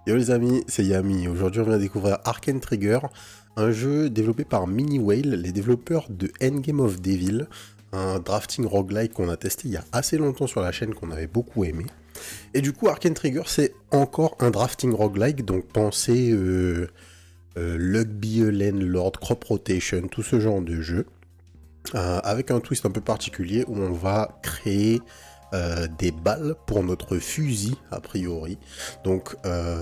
Yo les amis, c'est Yami. Aujourd'hui on vient découvrir Arcane Trigger, un jeu développé par Mini Whale, les développeurs de Endgame of Devil, un drafting roguelike qu'on a testé il y a assez longtemps sur la chaîne qu'on avait beaucoup aimé. Et du coup Arcane Trigger c'est encore un drafting roguelike, donc pensez Luck Landlord, Crop Rotation, tout ce genre de jeu. Avec un twist un peu particulier où on va créer des balles pour notre fusil a priori. Donc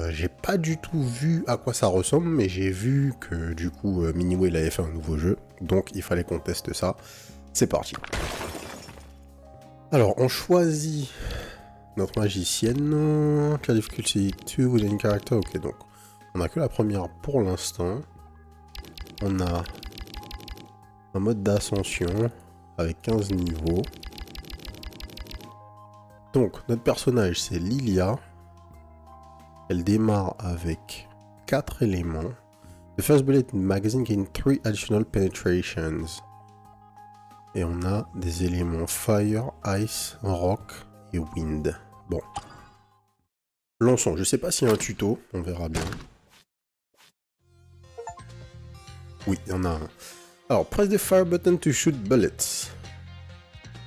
j'ai pas du tout vu à quoi ça ressemble, mais j'ai vu que du coup Miniway avait fait un nouveau jeu, donc il fallait qu'on teste ça. C'est parti. Alors on choisit notre magicienne. La difficulty 2 with any character. Ok, donc on a que la première pour l'instant. On a un mode d'ascension avec 15 niveaux. Donc, notre personnage, c'est Lilia. Elle démarre avec 4 éléments. The first bullet in the magazine gain 3 additional penetrations. Et on a des éléments Fire, Ice, Rock et Wind. Bon. Lançons. Je sais pas s'il y a un tuto. On verra bien. Oui, il y en a un. Alors, press the fire button to shoot bullets.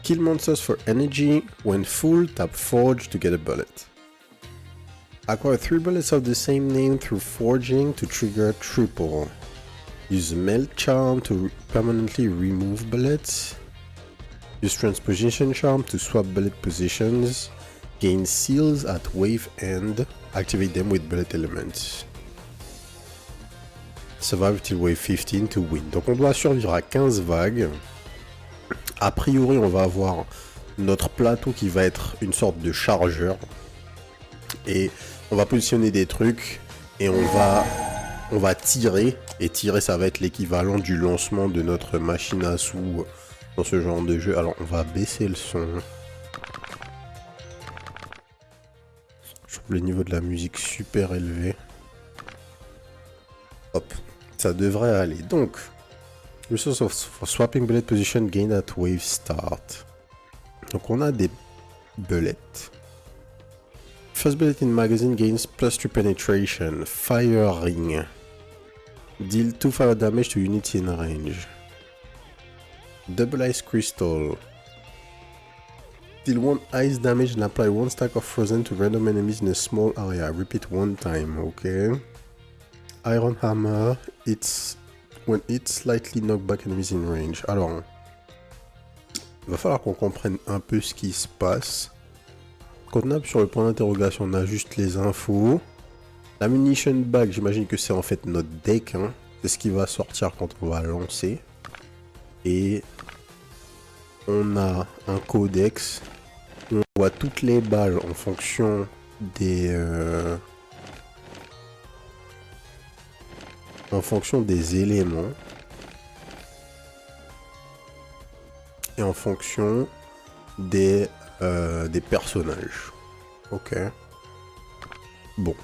Kill monsters for energy. When full, tap Forge to get a bullet. Acquire 3 bullets of the same name through forging to trigger triple. Use Melt Charm to permanently remove bullets. Use Transposition Charm to swap bullet positions. Gain seals at wave end. Activate them with bullet elements. Survive till wave 15 to win. Donc on doit survivre à 15 vagues. A priori, on va avoir notre plateau qui va être une sorte de chargeur. Et on va positionner des trucs et on va tirer. Et tirer, ça va être l'équivalent du lancement de notre machine à sous dans ce genre de jeu. Alors, on va baisser le son. Je trouve le niveau de la musique super élevé. Hop, ça devrait aller. Donc, resource for swapping bullet position gain at wave start. Donc, on a des bullets. First bullet in magazine gains +3 penetration. Fire ring. Deal 2 fire damage to units in range. Double ice crystal. Deal 1 ice damage and apply 1 stack of frozen to random enemies in a small area. Repeat 1 time, okay. Iron hammer. When it slightly knock back enemies in range. Alors, il va falloir qu'on comprenne un peu ce qui se passe. Quand on appuie sur le point d'interrogation, on a juste les infos. La munition bag, j'imagine que c'est en fait notre deck. Hein. C'est ce qui va sortir quand on va lancer. Et on a un codex où on voit toutes les balles en fonction des éléments. Et en fonction des personnages. Ok. Bon.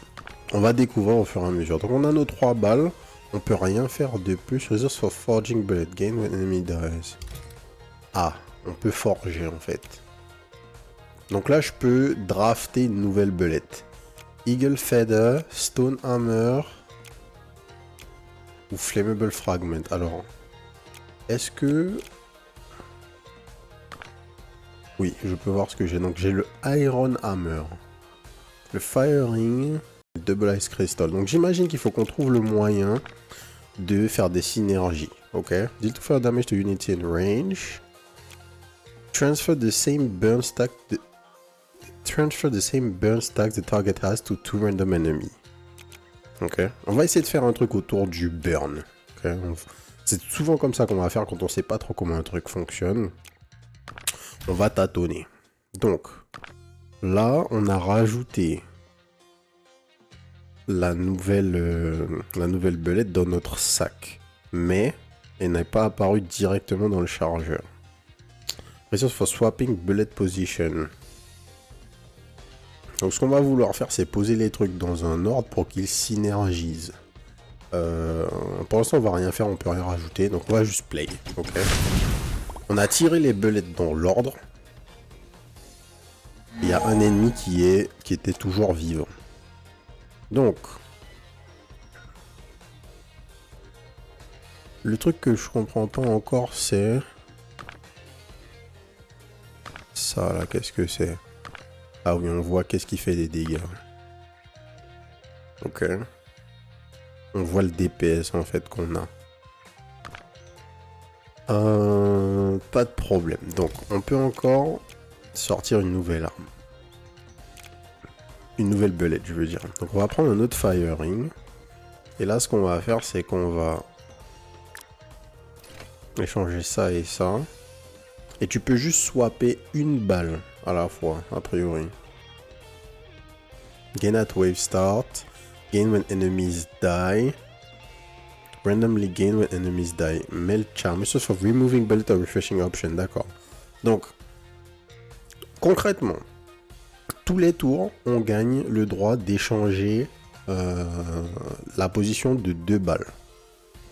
On va découvrir au fur et à mesure. Donc on a nos 3 balles. On peut rien faire de plus. Resource for forging bullet gain when enemy dies. Ah, on peut forger en fait. Donc là je peux drafter une nouvelle belette. Eagle Feather, Stone Hammer ou Flammable Fragment. Alors, est-ce que... Oui, je peux voir ce que j'ai. Donc j'ai le Iron Hammer, le Fire Ring, le Double Ice Crystal. Donc j'imagine qu'il faut qu'on trouve le moyen de faire des synergies. Ok. Deal to fire damage to unity in range. Transfer the same burn stack the target has to 2 random enemies. Ok. On va essayer de faire un truc autour du burn. Ok. C'est souvent comme ça qu'on va faire quand on sait pas trop comment un truc fonctionne. On va tâtonner. Donc, là, on a rajouté la nouvelle belette dans notre sac. Mais, elle n'est pas apparue directement dans le chargeur. Resource for swapping bullet position. Donc, ce qu'on va vouloir faire, c'est poser les trucs dans un ordre pour qu'ils synergisent. Pour l'instant, on va rien faire, on peut rien rajouter. Donc, on va juste play. Ok. On a tiré les bullets dans l'ordre. Il y a un ennemi qui était toujours vivant. Donc, le truc que je comprends pas encore, c'est ça là. Qu'est-ce que c'est? Ah oui, on voit qu'est-ce qui fait des dégâts. Ok. On voit le DPS en fait qu'on a. Pas de problème. Donc, on peut encore sortir une nouvelle arme. Une nouvelle belette, je veux dire. Donc, on va prendre un autre firing. Et là, ce qu'on va faire, c'est qu'on va échanger ça et ça. Et tu peux juste swapper une balle à la fois, a priori. Gain at wave start. Gain when enemies die. Randomly gain when enemies die. Melt charm. Source for removing bullet or refreshing option. D'accord. Donc, concrètement, tous les tours, on gagne le droit d'échanger la position de 2 balles.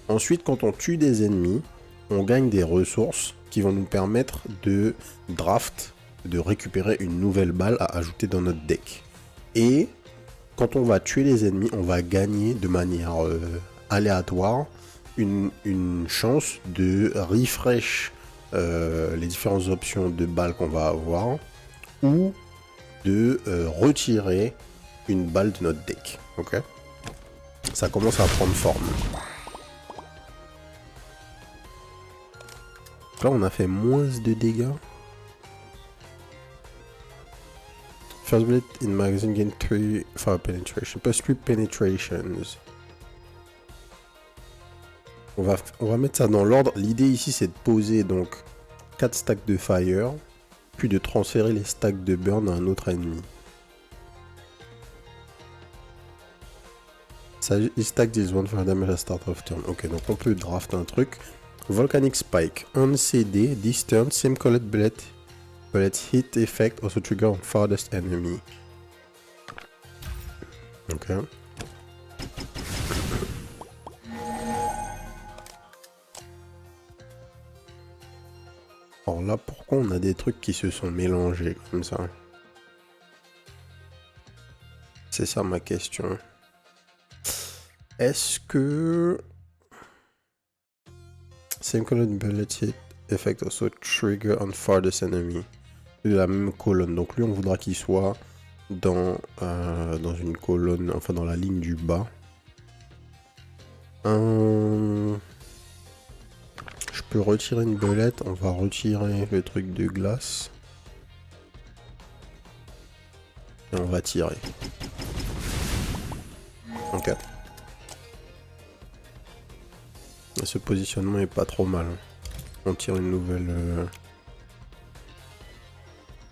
Ensuite, quand on tue des ennemis, on gagne des ressources qui vont nous permettre de draft, de récupérer une nouvelle balle à ajouter dans notre deck. Et quand on va tuer les ennemis, on va gagner de manière aléatoire une chance de refresh les différentes options de balles qu'on va avoir ou de retirer une balle de notre deck. Ok, ça commence à prendre forme. Là, on a fait moins de dégâts. First bullet in magazine gain 3 fire penetration. Plus 3 penetrations. On va mettre ça dans l'ordre. L'idée ici, c'est de poser donc 4 stacks de fire, puis de transférer les stacks de burn à un autre ennemi. Ça, stack this one for damage at start of turn. Ok, donc on peut draft un truc. Volcanic Spike. On CD, this turn, same colored bullet hit effect also trigger on farthest enemy. Ok. Alors là, pourquoi on a des trucs qui se sont mélangés comme ça? C'est ça ma question. Est-ce que... Same colored bullet hit effect also trigger on farthest enemy. De la même colonne. Donc lui, on voudra qu'il soit dans une colonne, enfin dans la ligne du bas. Je peux retirer une belette. On va retirer le truc de glace. Et on va tirer. Ok. Ce positionnement est pas trop mal. On tire une nouvelle...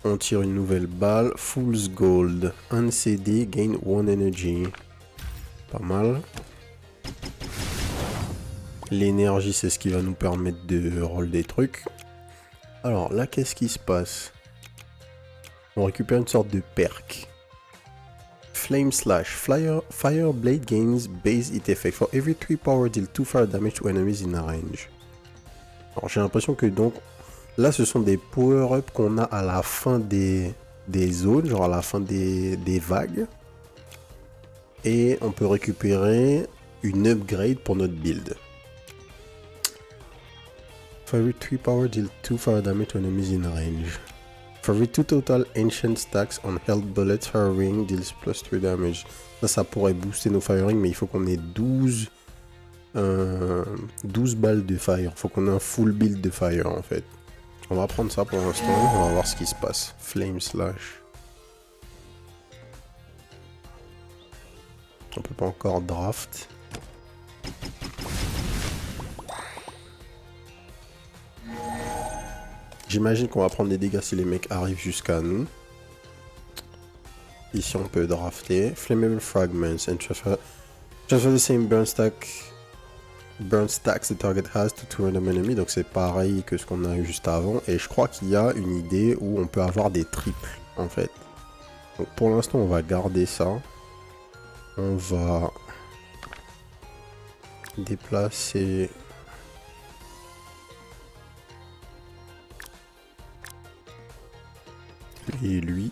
On tire une nouvelle balle. Fool's Gold. Un CD, gain 1 energy. Pas mal. L'énergie, c'est ce qui va nous permettre de roll des trucs. Alors là, qu'est-ce qui se passe? On récupère une sorte de perk. Flame Slash. Fire Blade gains base hit effect. For every 3 power, deal 2 fire damage to enemies in a range. Alors j'ai l'impression que donc... Là, ce sont des power-up qu'on a à la fin des zones, genre à la fin des vagues. Et on peut récupérer une upgrade pour notre build. For every 3 power, deal 2 fire damage to enemies in range. For every 2 total ancient stacks on held bullets, firing deals plus 3 damage. Ça pourrait booster nos firing, mais il faut qu'on ait 12 balles de fire. Il faut qu'on ait un full build de fire en fait. On va prendre ça pour l'instant, on va voir ce qui se passe. Flame Slash. On peut pas encore draft. J'imagine qu'on va prendre des dégâts si les mecs arrivent jusqu'à nous. Ici on peut drafter. Flammable Fragments and transfer the same burn stacks the target has to random enemy. Donc c'est pareil que ce qu'on a eu juste avant. Et je crois qu'il y a une idée où on peut avoir des triples en fait. Donc pour l'instant on va garder ça. On va déplacer lui et lui.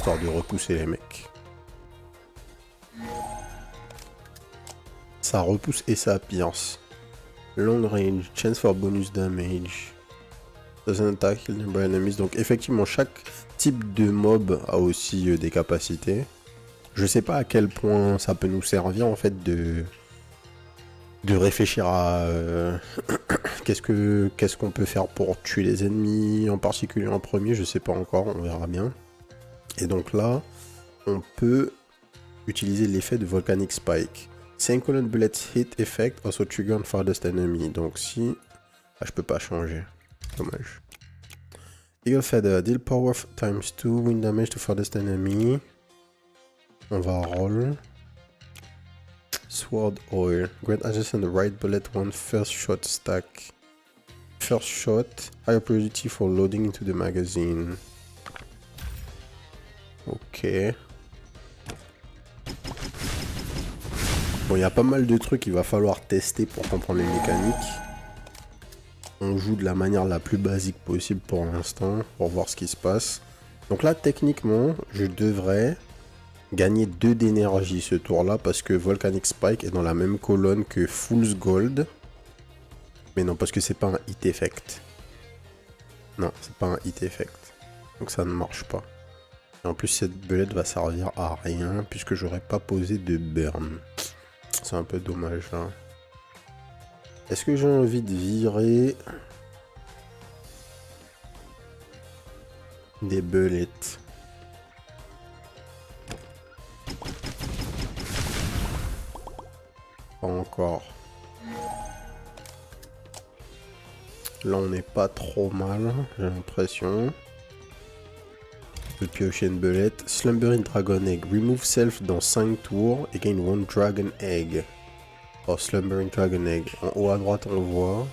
histoire de repousser les mecs. Ça repousse et ça pierce. Long range, chance for bonus damage. Doesn't attack nearby enemies. Donc effectivement, chaque type de mob a aussi des capacités. Je sais pas à quel point ça peut nous servir en fait de réfléchir à qu'est-ce qu'on peut faire pour tuer les ennemis, en particulier en premier, je sais pas encore, on verra bien. Et donc là, on peut utiliser l'effet de Volcanic Spike. Same colon bullet hit effect also trigger on farthest enemy. Donc si... Ah, je peux pas changer. Dommage. Eagle Feather, deal power times 2, win damage to farthest enemy. On va roll. Sword Oil. Grant adjacent the right bullet one first shot stack. First shot, higher priority for loading into the magazine. Ok. Bon, il y a pas mal de trucs qu'il va falloir tester pour comprendre les mécaniques. On joue de la manière la plus basique possible pour l'instant, pour voir ce qui se passe. Donc là, techniquement, je devrais gagner 2 d'énergie ce tour-là, parce que Volcanic Spike est dans la même colonne que Fool's Gold. Mais non, parce que c'est pas un hit effect. Non, c'est pas un hit effect. Donc ça ne marche pas. Et en plus, cette belette va servir à rien, puisque j'aurais pas posé de burn. C'est un peu dommage, là. Est-ce que j'ai envie de virer des belettes? Pas encore. Là, on n'est pas trop mal, j'ai l'impression. On peut piocher une belette. Slumbering Dragon Egg. Remove self dans 5 tours et gain 1 Dragon Egg. Oh, Slumbering Dragon Egg. En haut à droite, on voit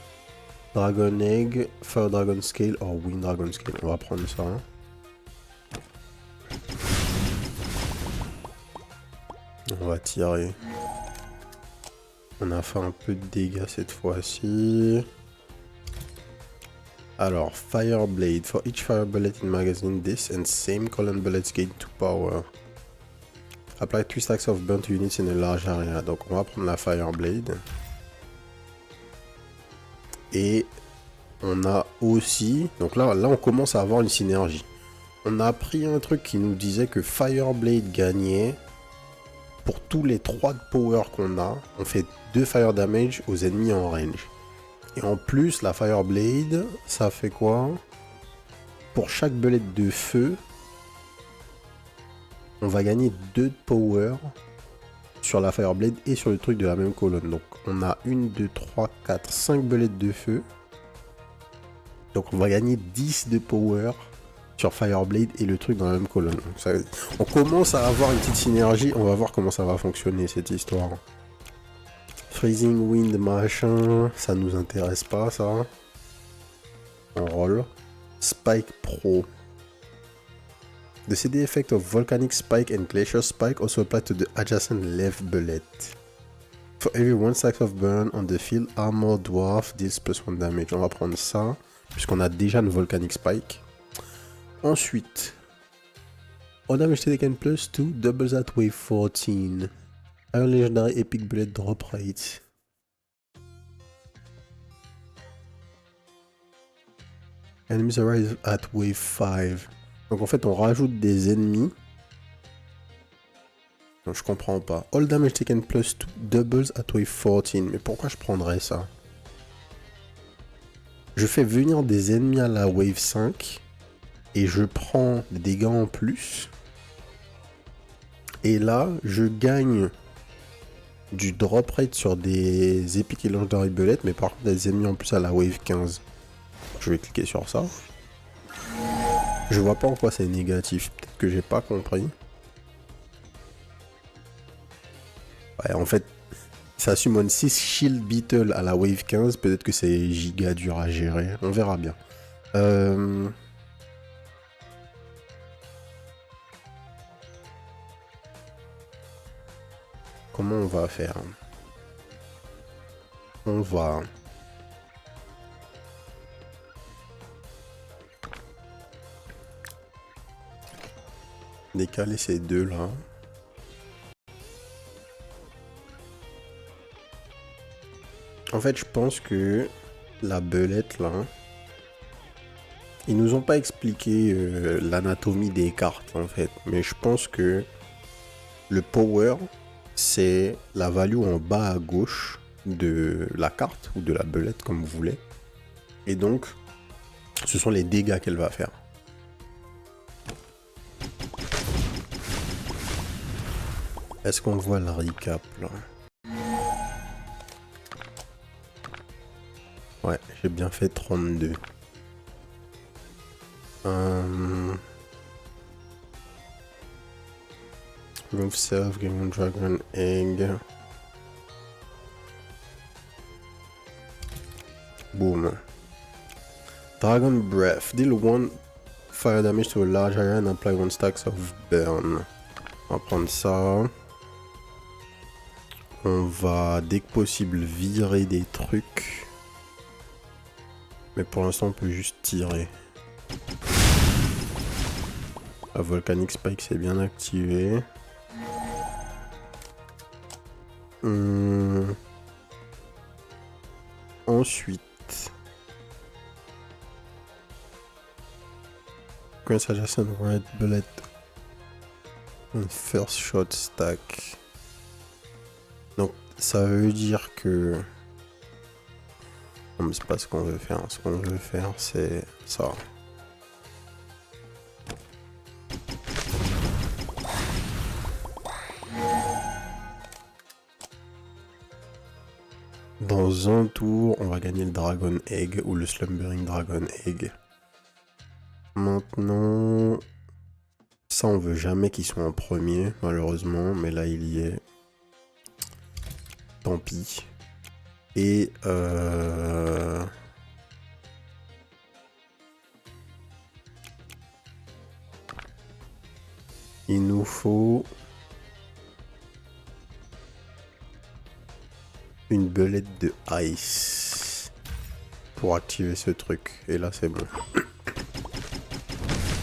Dragon Egg, Fire Dragon Scale or Wind Dragon Scale. On va prendre ça. On va tirer. On a fait un peu de dégâts cette fois-ci. Alors, Fire Blade. For each fire bullet in magazine, this and same column bullets gain 2 power. Apply 3 stacks of burn to units in a large area. Donc, on va prendre la Fire Blade. Et on a aussi... Donc là, on commence à avoir une synergie. On a appris un truc qui nous disait que Fire Blade gagnait pour tous les 3 de power qu'on a. On fait 2 fire damage aux ennemis en range. Et en plus, la Fire Blade, ça fait quoi? Pour chaque belette de feu, on va gagner 2 de power sur la Fire Blade et sur le truc de la même colonne. Donc on a 1, 2, 3, 4, 5 belettes de feu. Donc on va gagner 10 de power sur Fire Blade et le truc dans la même colonne. Donc ça, on commence à avoir une petite synergie. On va voir comment ça va fonctionner cette histoire. Freezing Wind machin, ça nous intéresse pas ça. On roll. Spike Pro. The CD effect of Volcanic Spike and Glacier Spike also apply to the adjacent left bullet. For every 1 stack of burn on the field, Armor Dwarf deals +1 damage. On va prendre ça, puisqu'on a déjà une Volcanic Spike. Ensuite, on damage taken +2, doubles at wave 14. Iron Legendary Epic Bullet Drop Rate. Enemies arrive at wave 5. Donc en fait on rajoute des ennemis. Donc je comprends pas. All damage taken +2 doubles at wave 14. Mais pourquoi je prendrais ça? Je fais venir des ennemis à la wave 5. Et je prends des dégâts en plus. Et là je gagne du drop rate sur des Epic et Legendary Bullets. Mais par contre des ennemis en plus à la wave 15. Je vais cliquer sur ça. Je vois pas en quoi c'est négatif. Peut-être que j'ai pas compris. Ouais, en fait, ça summon 6 Shield Beetle à la wave 15. Peut-être que c'est giga dur à gérer. On verra bien. Comment on va faire? On va... Décaler ces deux là. En fait, je pense que la belette là, ils nous ont pas expliqué l'anatomie des cartes en fait, mais je pense que le power, c'est la value en bas à gauche de la carte ou de la belette comme vous voulez, et donc ce sont les dégâts qu'elle va faire. Est-ce qu'on voit le recap là? Ouais, j'ai bien fait 32. Remove self, give one dragon egg. Boom. Dragon breath. Deal one fire damage to a large area and apply one stack of burn. On va prendre ça. On va dès que possible virer des trucs. Mais pour l'instant on peut juste tirer. La Volcanic Spike c'est bien activé. Ensuite. Grants adjacent red bullet on first shot stack. Donc ça veut dire que... Non mais c'est pas ce qu'on veut faire. Ce qu'on veut faire c'est ça. Dans un tour, on va gagner le Dragon Egg ou le Slumbering Dragon Egg. Maintenant, ça on veut jamais qu'il soit en premier, malheureusement, mais là il y est. Tant pis. Et il nous faut une belette de ice pour activer ce truc. Et là c'est bon.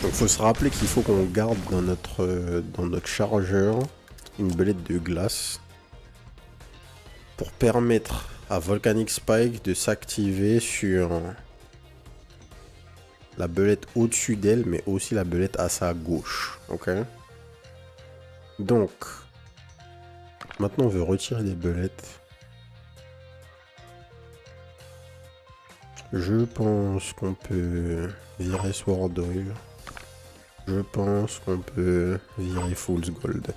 Donc faut se rappeler qu'il faut qu'on garde dans notre chargeur une belette de glace pour permettre à Volcanic Spike de s'activer sur la belette au-dessus d'elle, mais aussi la belette à sa gauche. Ok. Donc, maintenant on veut retirer des belettes. Je pense qu'on peut virer Sword Oil. Je pense qu'on peut virer Fool's Gold.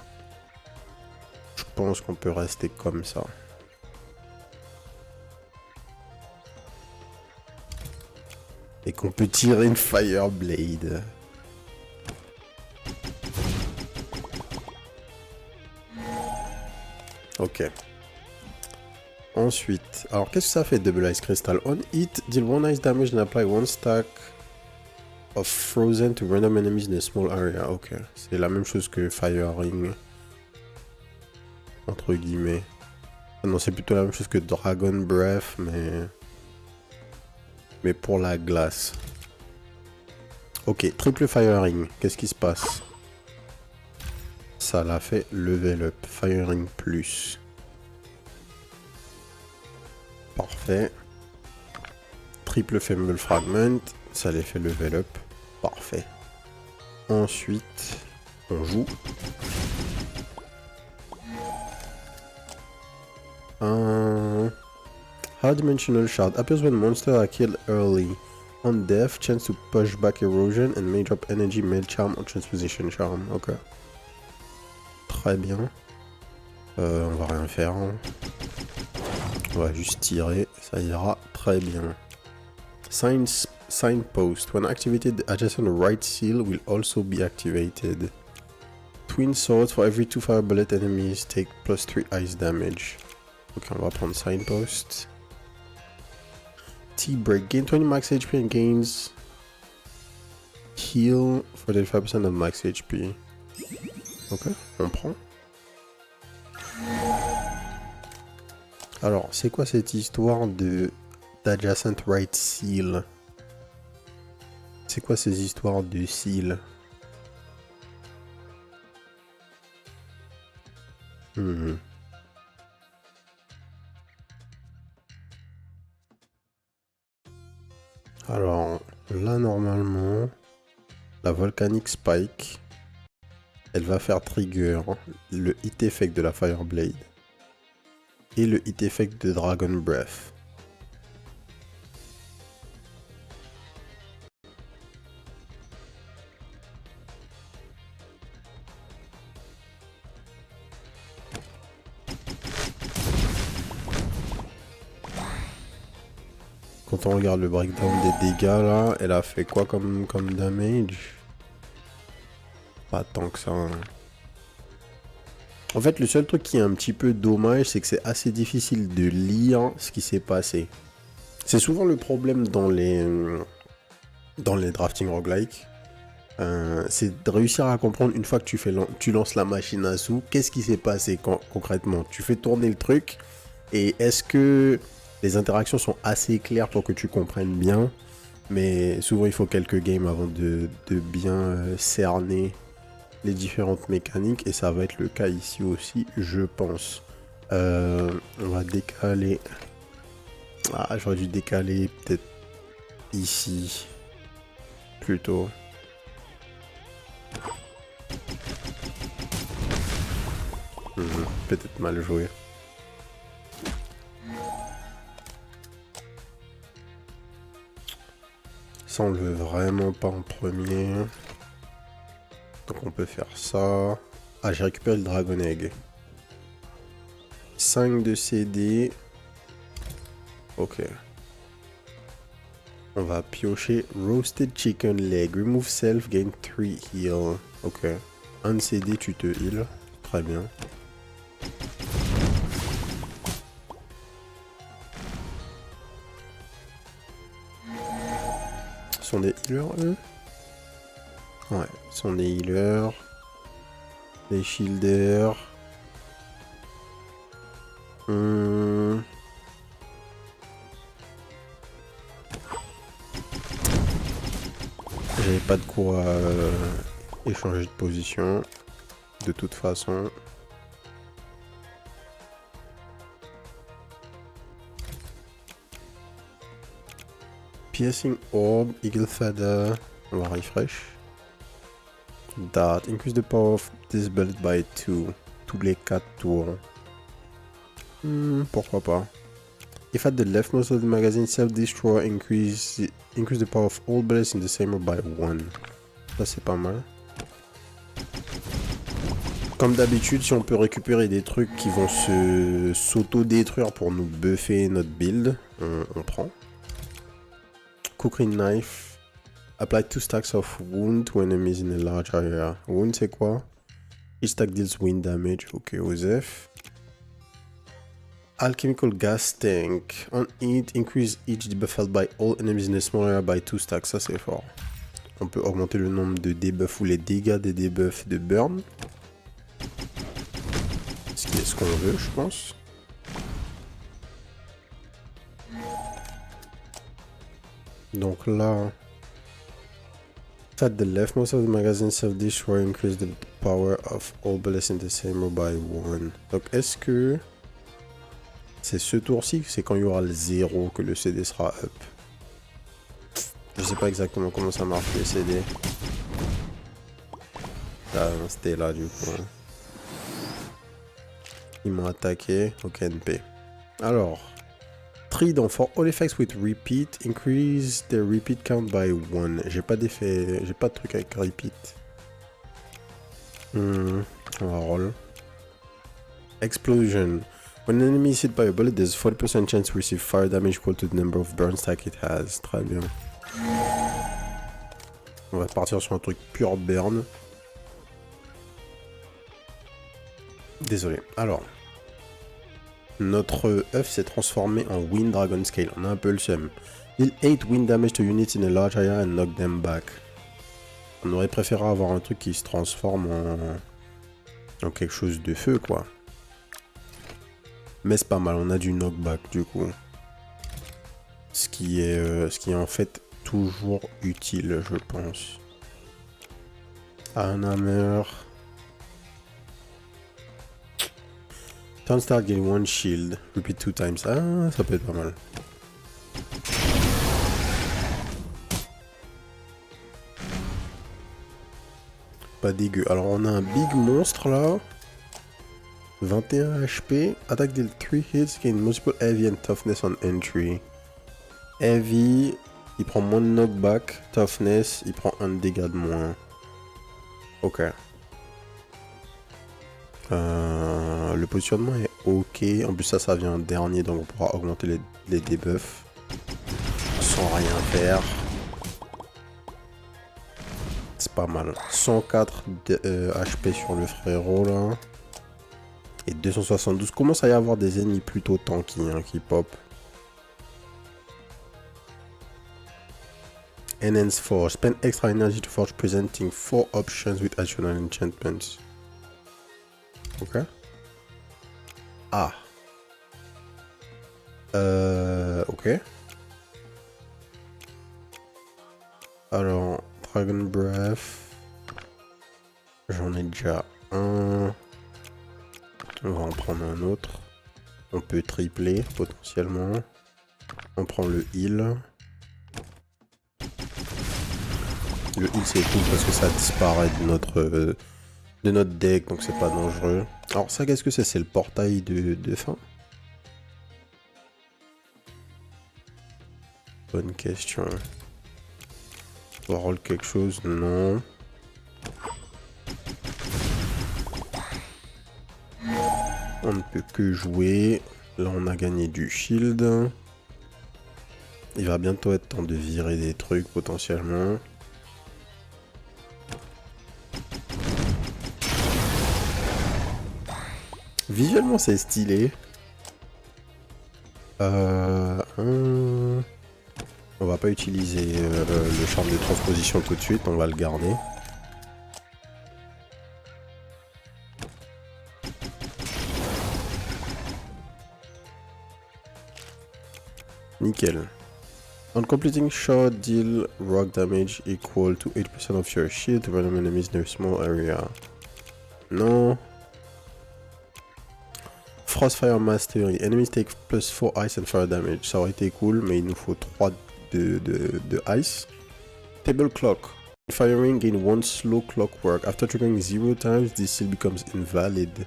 Je pense qu'on peut rester comme ça. Et qu'on peut tirer une Fire Blade. Ok. Ensuite, alors qu'est-ce que ça fait Double Ice Crystal? On hit, deal one ice damage and apply one stack of frozen to random enemies in a small area. Ok, c'est la même chose que Fire Ring. Entre guillemets. Ah non, c'est plutôt la même chose que Dragon Breath, mais pour la glace. Ok, triple Fire Ring. Qu'est-ce qui se passe? Ça l'a fait level up. Fire Ring plus. Parfait. Triple Fumble Fragment. Ça les fait level up. Parfait. Ensuite, on joue. High Dimensional Shard appears when monsters are killed early. On death, chance to push back erosion and may drop energy, mail charm or transposition charm. Ok. Très bien. On va rien faire. On va juste tirer. Ça ira très bien. Signpost. When activated, adjacent right seal will also be activated. Twin swords for every 2 fire bullet enemies take plus 3 ice damage. Ok, on va prendre Signpost. T-Break. Gain 20 max HP and gains heal for 35% of max HP. Ok, on prend. Alors, c'est quoi cette histoire d'adjacent right seal? C'est quoi ces histoires de seal? Hmm. Alors, là, normalement, la Volcanic Spike, elle va faire trigger le hit effect de la Fireblade et le hit effect de Dragon Breath. Quand on regarde le breakdown des dégâts là, elle a fait quoi comme damage? Pas tant que ça. Hein. En fait, le seul truc qui est un petit peu dommage, c'est que c'est assez difficile de lire ce qui s'est passé. C'est souvent le problème dans les drafting roguelike. C'est de réussir à comprendre une fois que tu lances la machine à sous, qu'est-ce qui s'est passé concrètement. Tu fais tourner le truc et est-ce que les interactions sont assez claires pour que tu comprennes bien. Mais souvent il faut quelques games avant de bien cerner les différentes mécaniques et ça va être le cas ici aussi, je pense. On va décaler. Ah, j'aurais dû décaler peut-être ici plutôt. Peut-être mal joué. Ça on le veut vraiment pas en premier. Donc on peut faire ça. Ah, j'ai récupéré le Dragon Egg. 5 de CD. Ok. On va piocher Roasted Chicken Leg. Remove self, gain 3 heal. Ok. Un de CD, tu te heal. Très bien. Ce sont des healers, eux? Ouais, ce sont des healers. Des shielders. J'avais pas de quoi échanger de position. De toute façon. Piercing Orb, Eagle Feather. On va refresh. That increase the power of this bullet by 2. Tous les 4 tours. Pourquoi pas. If at the leftmost of the magazine self-destroy, increase the power of all bullets in the same row by 1. Ça c'est pas mal. Comme d'habitude, si on peut récupérer des trucs qui vont s'auto-détruire pour nous buffer notre build, on prend. Cookery Knife. Apply 2 stacks of wound to enemies in a large area. Wound c'est quoi? Each stack deals wind damage. Ok, Osef. Alchemical Gas Tank. On it, increase each debuff held by all enemies in a small area by 2 stacks. Ça c'est fort. On peut augmenter le nombre de debuffs ou les dégâts des debuffs de burn. Ce qui est ce qu'on veut, je pense. Donc là... At the leftmost of the magazine self-destroy, increase the power of all bullets in the same row by 1. Donc est-ce que... C'est ce tour-ci, c'est quand il y aura le 0 que le CD sera up. Je sais pas exactement comment ça marche les CD. Là, c'était là du coup. Ils m'ont attaqué. Ok, NP. Alors, Trident for all effects with repeat, increase the repeat count by 1. J'ai pas d'effet, j'ai pas de truc avec repeat. On va roll. Explosion. When an enemy is hit by a bullet, there's 40% chance to receive fire damage equal to the number of burn stack it has. Très bien. On va partir sur un truc pure burn. Désolé. Alors, notre œuf s'est transformé en Wind Dragon Scale. On a un peu le seum. Deal 8 wind damage to units in a large area and knock them back. On aurait préféré avoir un truc qui se transforme en quelque chose de feu, quoi. Mais c'est pas mal, on a du knockback du coup. Ce qui est en fait toujours utile, je pense. Un hammer. Turn start gain 1 shield. Repeat 2 times. Ah, ça peut être pas mal. Pas dégueu. Alors on a un big monstre là. 21 HP. Attack deal 3 hits. Gain multiple heavy and toughness on entry. Heavy, il prend moins de knockback. Toughness, il prend un dégât de moins. Ok. Le positionnement est ok. En plus ça vient en dernier, donc on pourra augmenter les debuffs sans rien faire. C'est pas mal. 104 HP sur le frérot là. Et 272. Commence à y avoir des ennemis plutôt tanky hein, qui pop. Enhance Forge. Spend extra energy to forge presenting 4 options with additional enchantments. Ok. Ah. Ok. Alors, Dragon Breath. J'en ai déjà un. On va en prendre un autre. On peut tripler potentiellement. On prend le heal. Le heal c'est cool parce que ça disparaît de notre deck, donc c'est pas dangereux. Alors ça qu'est-ce que c'est? C'est le portail de fin? Bonne question. On va roll quelque chose? Non. On ne peut que jouer. Là on a gagné du shield. Il va bientôt être temps de virer des trucs potentiellement. Visuellement c'est stylé. On va pas utiliser le charme de transposition tout de suite, on va le garder. Nickel. On completing shot, deal rock damage equal to 8% of your shield to random enemies in a small area. Non. Frostfire Mastery. Enemies take plus 4 ice and fire damage. Ça aurait été cool, mais il nous faut 3 de ice. Table Clock. Firing gain 1 slow clockwork. After triggering 0 times, this still becomes invalid.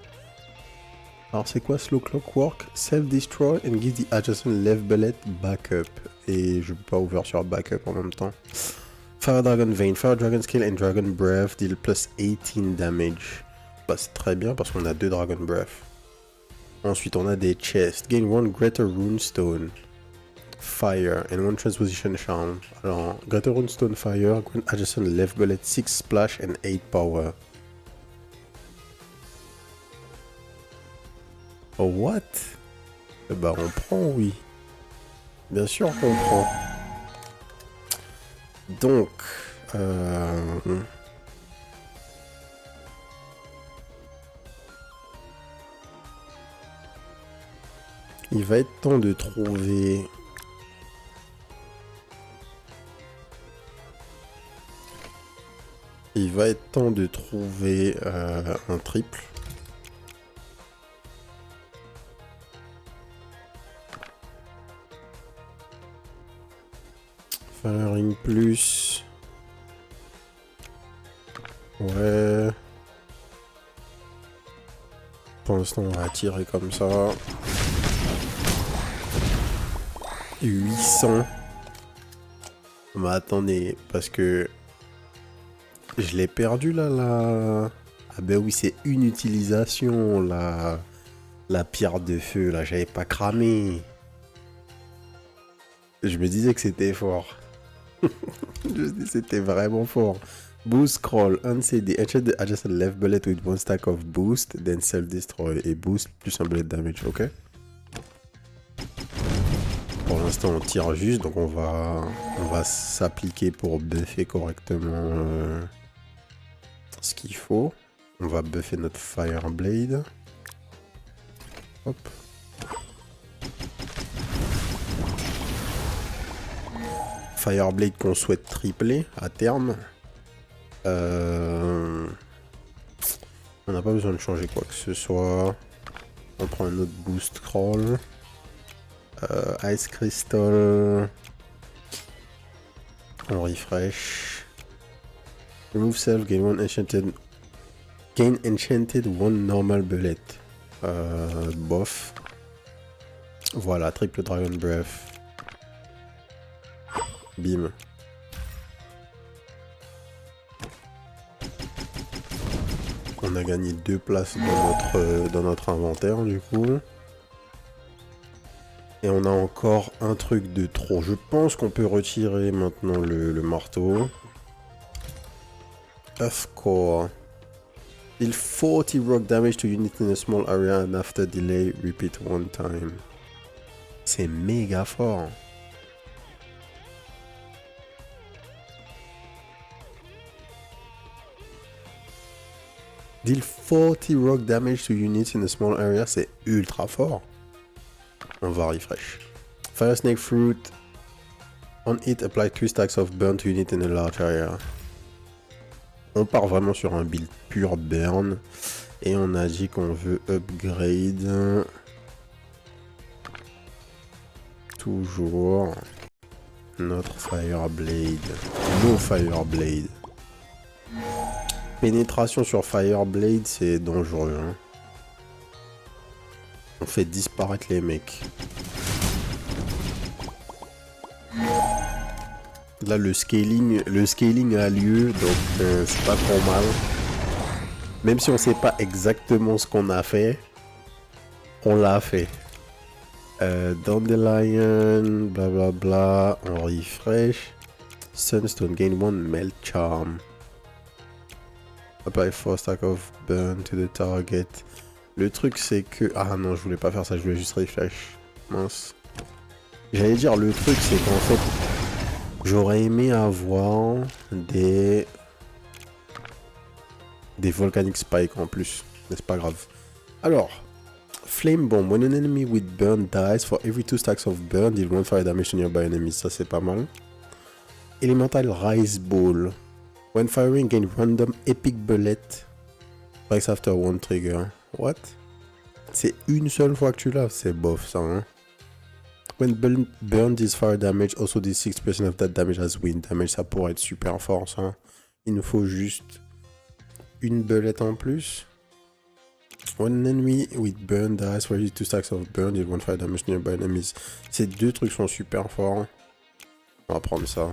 Alors c'est quoi slow clockwork? Self-destroy and give the adjacent left bullet backup. Et je peux pas ouvrir sur backup en même temps. Fire Dragon Vein. Fire Dragon Skill and Dragon Breath deal plus 18 damage. Bah c'est très bien parce qu'on a 2 Dragon Breath. Ensuite on a des chests. Gain 1 Greater Runestone. Fire and 1 Transposition Charm. Alors Greater Runestone Fire. Grant adjacent left bullet 6 splash and 8 power. Oh what? Bah on prend oui. Bien sûr qu'on prend. Donc il va être temps de trouver un triple. Firing plus. Ouais. Pour l'instant, on va tirer comme ça. 800. Mais attendez, parce que je l'ai perdu là. Ah ben oui, c'est une utilisation la pierre de feu là. J'avais pas cramé. Je me disais que c'était fort. C'était vraiment fort. Boost scroll, uncd, enchant the adjacent left bullet with 1 stack of boost, then self-destroy. Et boost plus un bullet damage, ok? Pour l'instant on tire juste, donc on va s'appliquer pour buffer correctement ce qu'il faut. On va buffer notre Fireblade. Hop. Fireblade qu'on souhaite tripler à terme. On n'a pas besoin de changer quoi que ce soit. On prend un autre boost scroll. Ice Crystal. On refresh. Remove self, gain one enchanted. Gain enchanted, one normal bullet. Bof. Voilà, triple dragon breath. Bim. On a gagné 2 places dans notre inventaire du coup. Et on a encore un truc de trop. Je pense qu'on peut retirer maintenant le marteau. Of course. Deal 40 rock damage to unit in a small area and after delay, repeat one time. C'est méga fort. Deal 40 rock damage to units in a small area, c'est ultra fort. On va refresh. Fire Snake Fruit. On it, apply 3 stacks of burn to unit in a large area. On part vraiment sur un build pur burn. Et on a dit qu'on veut upgrade. Toujours notre Fireblade. Nos Fireblade. Pénétration sur Fireblade, c'est dangereux. Hein. On fait disparaître les mecs. Là, le scaling a lieu, donc c'est pas trop mal. Même si on sait pas exactement ce qu'on a fait, on l'a fait. Dandelion, blablabla, on refresh. Sunstone, gain one melt charm. Apply 4 stack of burn to the target. Le truc c'est que... Ah non, je voulais pas faire ça, je voulais juste refresh. Mince. J'allais dire, le truc c'est qu'en fait, j'aurais aimé avoir des volcanic spikes en plus. Mais c'est pas grave. Alors, Flame Bomb. When an enemy with burn dies, for every 2 stacks of burn, deal 1 fire damage to nearby enemies. Ça c'est pas mal. Elemental Rise Ball. When firing, gain random epic bullet. Strikes after one trigger. What? C'est une seule fois que tu l'as. C'est bof ça, hein. When burn this fire damage, also this 6% of that damage as wind damage. Ça pourrait être super fort ça. Il nous faut juste une bullet en plus. When an enemy with burn dies, for 2 stacks of burn, deal 1 fire damage nearby enemies. Ces deux trucs sont super forts. On va prendre ça.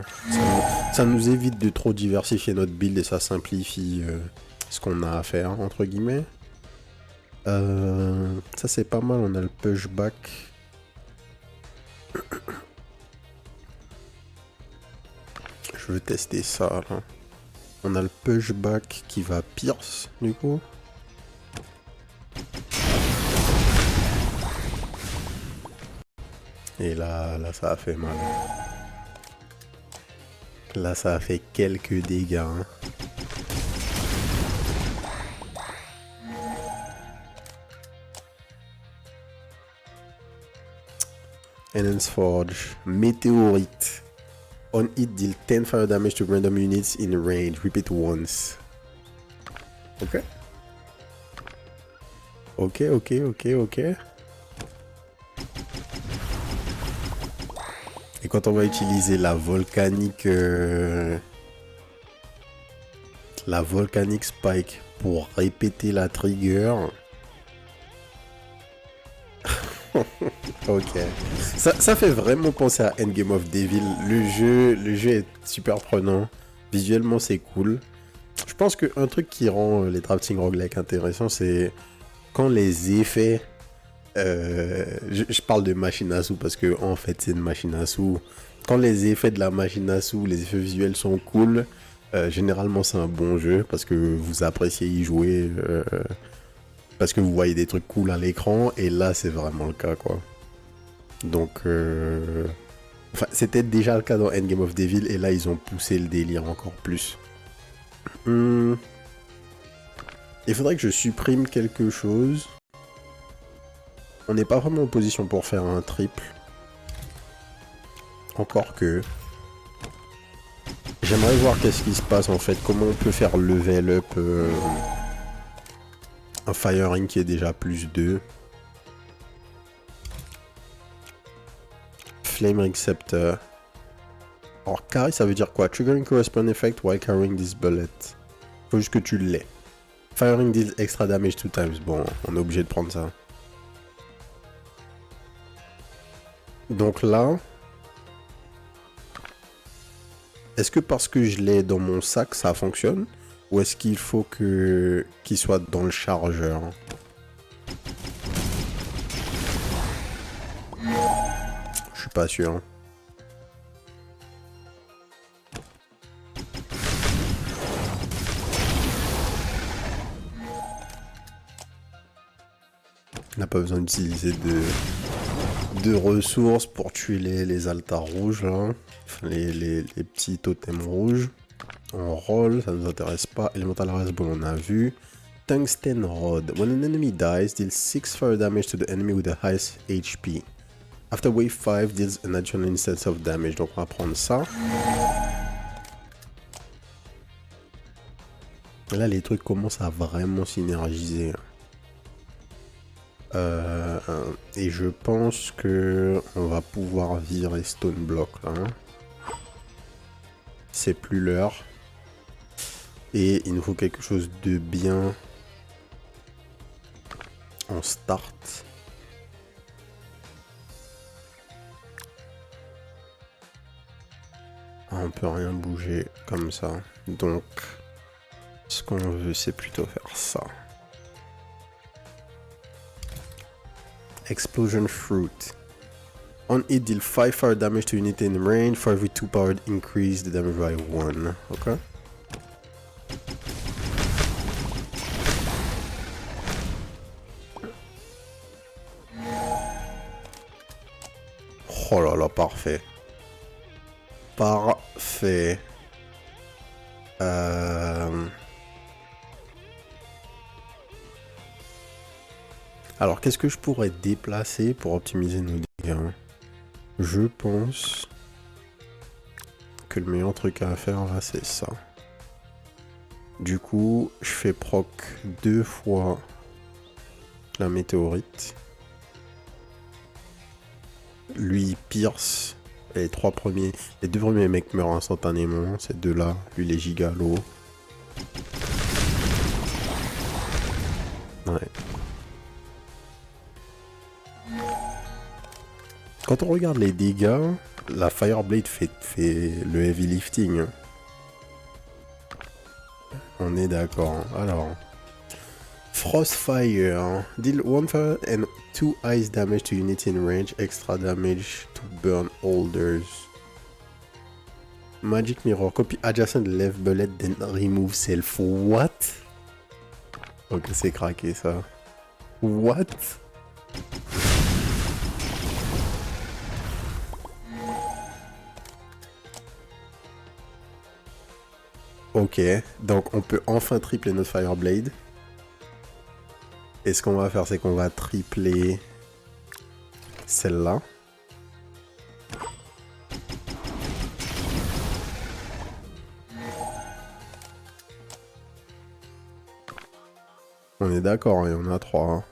Ça nous évite de trop diversifier notre build et ça simplifie ce qu'on a à faire, entre guillemets. Ça c'est pas mal, on a le pushback. Je veux tester ça là. On a le pushback qui va pierce du coup. Et là ça a fait mal. Là, ça a fait quelques dégâts. Hein. Enhance Forge. Météorite. On hit, deal 10 fire damage to random units in range. Repeat once. Ok. Ok. Et quand on va utiliser la volcanique spike pour répéter la trigger. Ok. Ça fait vraiment penser à Endgame of Devil. Le jeu est super prenant. Visuellement c'est cool. Je pense qu'un truc qui rend les drafting roguelike intéressants, c'est quand les effets... je parle de machine à sous parce que en fait c'est une machine à sous. Quand les effets de la machine à sous, les effets visuels sont cool, généralement c'est un bon jeu parce que vous appréciez y jouer, parce que vous voyez des trucs cool à l'écran et là c'est vraiment le cas quoi. Donc enfin, c'était déjà le cas dans Endgame of Devil et là ils ont poussé le délire encore plus. Il faudrait que je supprime quelque chose. On n'est pas vraiment en position pour faire un triple. Encore que... J'aimerais voir qu'est-ce qui se passe en fait. Comment on peut faire level up un firing qui est déjà plus 2. Flame Receptor. Alors, carry, ça veut dire quoi? Triggering corresponding effect while carrying this bullet. Faut juste que tu l'aies. Firing deals extra damage 2 times. Bon, on est obligé de prendre ça. Donc là... Est-ce que parce que je l'ai dans mon sac, ça fonctionne? Ou est-ce qu'il faut qu'il soit dans le chargeur? Je suis pas sûr. On n'a pas besoin d'utiliser de ressources pour tuer les altars rouges, là. Enfin, les petits totems rouges. En roll, ça nous intéresse pas. Elemental Rasball, on a vu. Tungsten Rod. When an enemy dies, deals 6 fire damage to the enemy with the highest HP. After wave 5, deals an additional instance of damage. Donc on va prendre ça. Et là, les trucs commencent à vraiment synergiser. Et je pense que on va pouvoir virer Stone Block là. C'est plus l'heure. Et il nous faut quelque chose de bien en start. Ah, on peut rien bouger comme ça. Donc, ce qu'on veut, c'est plutôt faire ça. Explosion Fruit. On it, deal 5 fire damage to unit in range. For every 2 powered, increase the damage by 1. Ok. Oh là là, parfait. Parfait. Alors, qu'est-ce que je pourrais déplacer pour optimiser nos dégâts? Je pense que le meilleur truc à faire là, c'est ça. Du coup, je fais proc 2 fois la météorite. Lui, il pierce. Les 2 premiers mecs meurent instantanément. Ces deux-là, lui, les gigalos. Ouais. Quand on regarde les dégâts, la Fireblade fait le heavy lifting. On est d'accord. Alors, Frostfire. Deal 1 fire and 2 ice damage to unit in range. Extra damage to burn holders. Magic Mirror. Copy adjacent left bullet then remove self. What? Ok, c'est craqué ça. What? Ok, donc on peut enfin tripler notre Fireblade. Et ce qu'on va faire, c'est qu'on va tripler celle-là. On est d'accord, il y en a 3. Hein.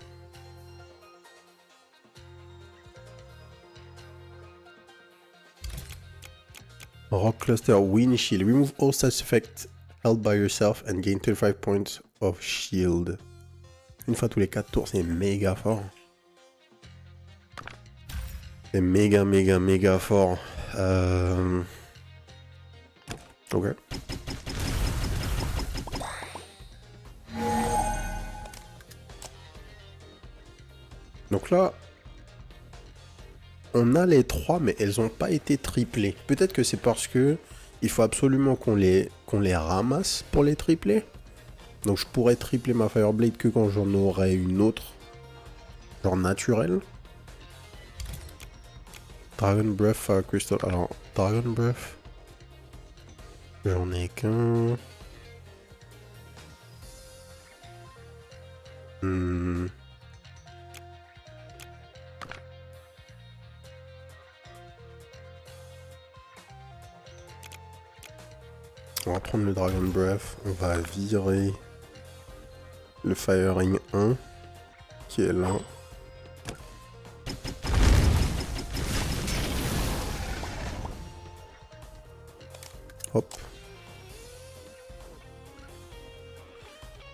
Rock Cluster Wind Shield. Remove all such effects held by yourself and gain 25 points of shield. Une fois tous les 4 tours, c'est méga fort. C'est méga fort. Ok. Donc là, on a les 3, mais elles n'ont pas été triplées. Peut-être que c'est parce que il faut absolument qu'on les ramasse pour les tripler. Donc je pourrais tripler ma Fireblade que quand j'en aurai une autre, genre naturelle. Dragon Breath, Fire Crystal. Alors, Dragon Breath, j'en ai qu'un. On va prendre le Dragon Breath, on va virer le Firing 1 qui est là. Hop.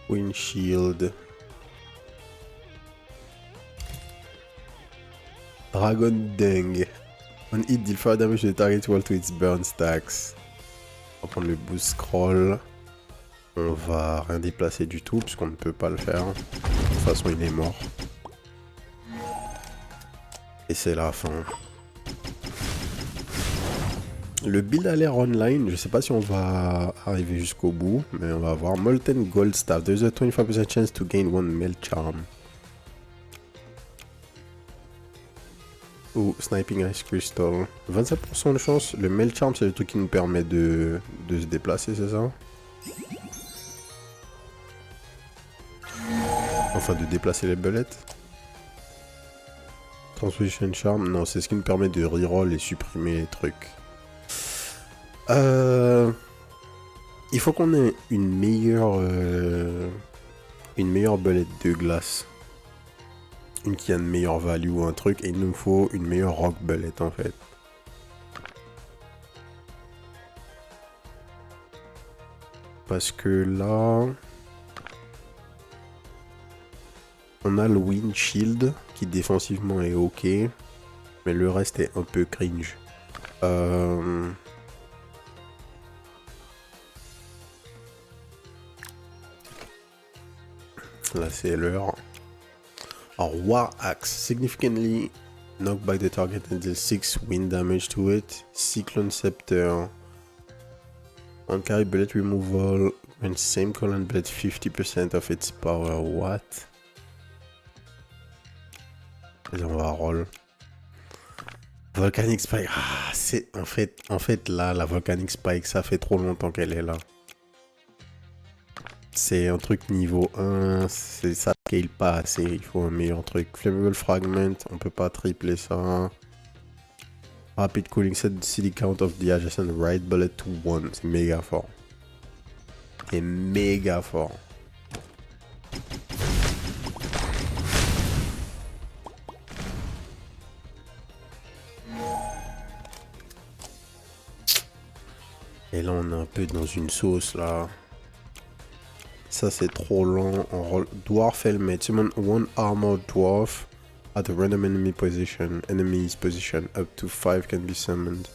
Windshield. Dragon Dung. On hit, deal fire damage to the target while to its burn stacks. On va prendre le boost scroll. On va rien déplacer du tout puisqu'on ne peut pas le faire. De toute façon il est mort. Et c'est la fin. Le build a l'air online, je sais pas si on va arriver jusqu'au bout, mais on va voir. Molten Gold Staff, there's a 25% chance to gain one Melt Charm. Ou Sniping Ice Crystal. 27% de chance, le Melt Charm c'est le truc qui nous permet de se déplacer, c'est ça? Enfin de déplacer les belettes. Transposition Charm, non c'est ce qui nous permet de reroll et supprimer les trucs. Il faut qu'on ait une meilleure belette de glace. Une qui a une meilleure value ou un truc. Et il nous faut une meilleure rock belette en fait. Parce que là... On a le Windshield qui défensivement est ok. Mais le reste est un peu cringe. Là c'est l'heure. Alors War Axe, significantly knock back the target and deal 6 wind damage to it. Cyclone Scepter. On carry bullet removal when same color bullet 50% of its power. What? Et on va roll. Volcanic Spike. Ah, c'est en fait là la Volcanic Spike, ça fait trop longtemps qu'elle est là. C'est un truc niveau 1, ça scale pas assez, il faut un meilleur truc. Flammable Fragment, on peut pas tripler ça. Rapid Cooling, set the CD count of the adjacent right bullet to 1, c'est méga fort. C'est méga fort. Et là on est un peu dans une sauce là. Ça c'est trop long. On roll Dwarf Helmet. Summon one armored dwarf at a random enemy position. Enemy's position. Up to 5 can be summoned.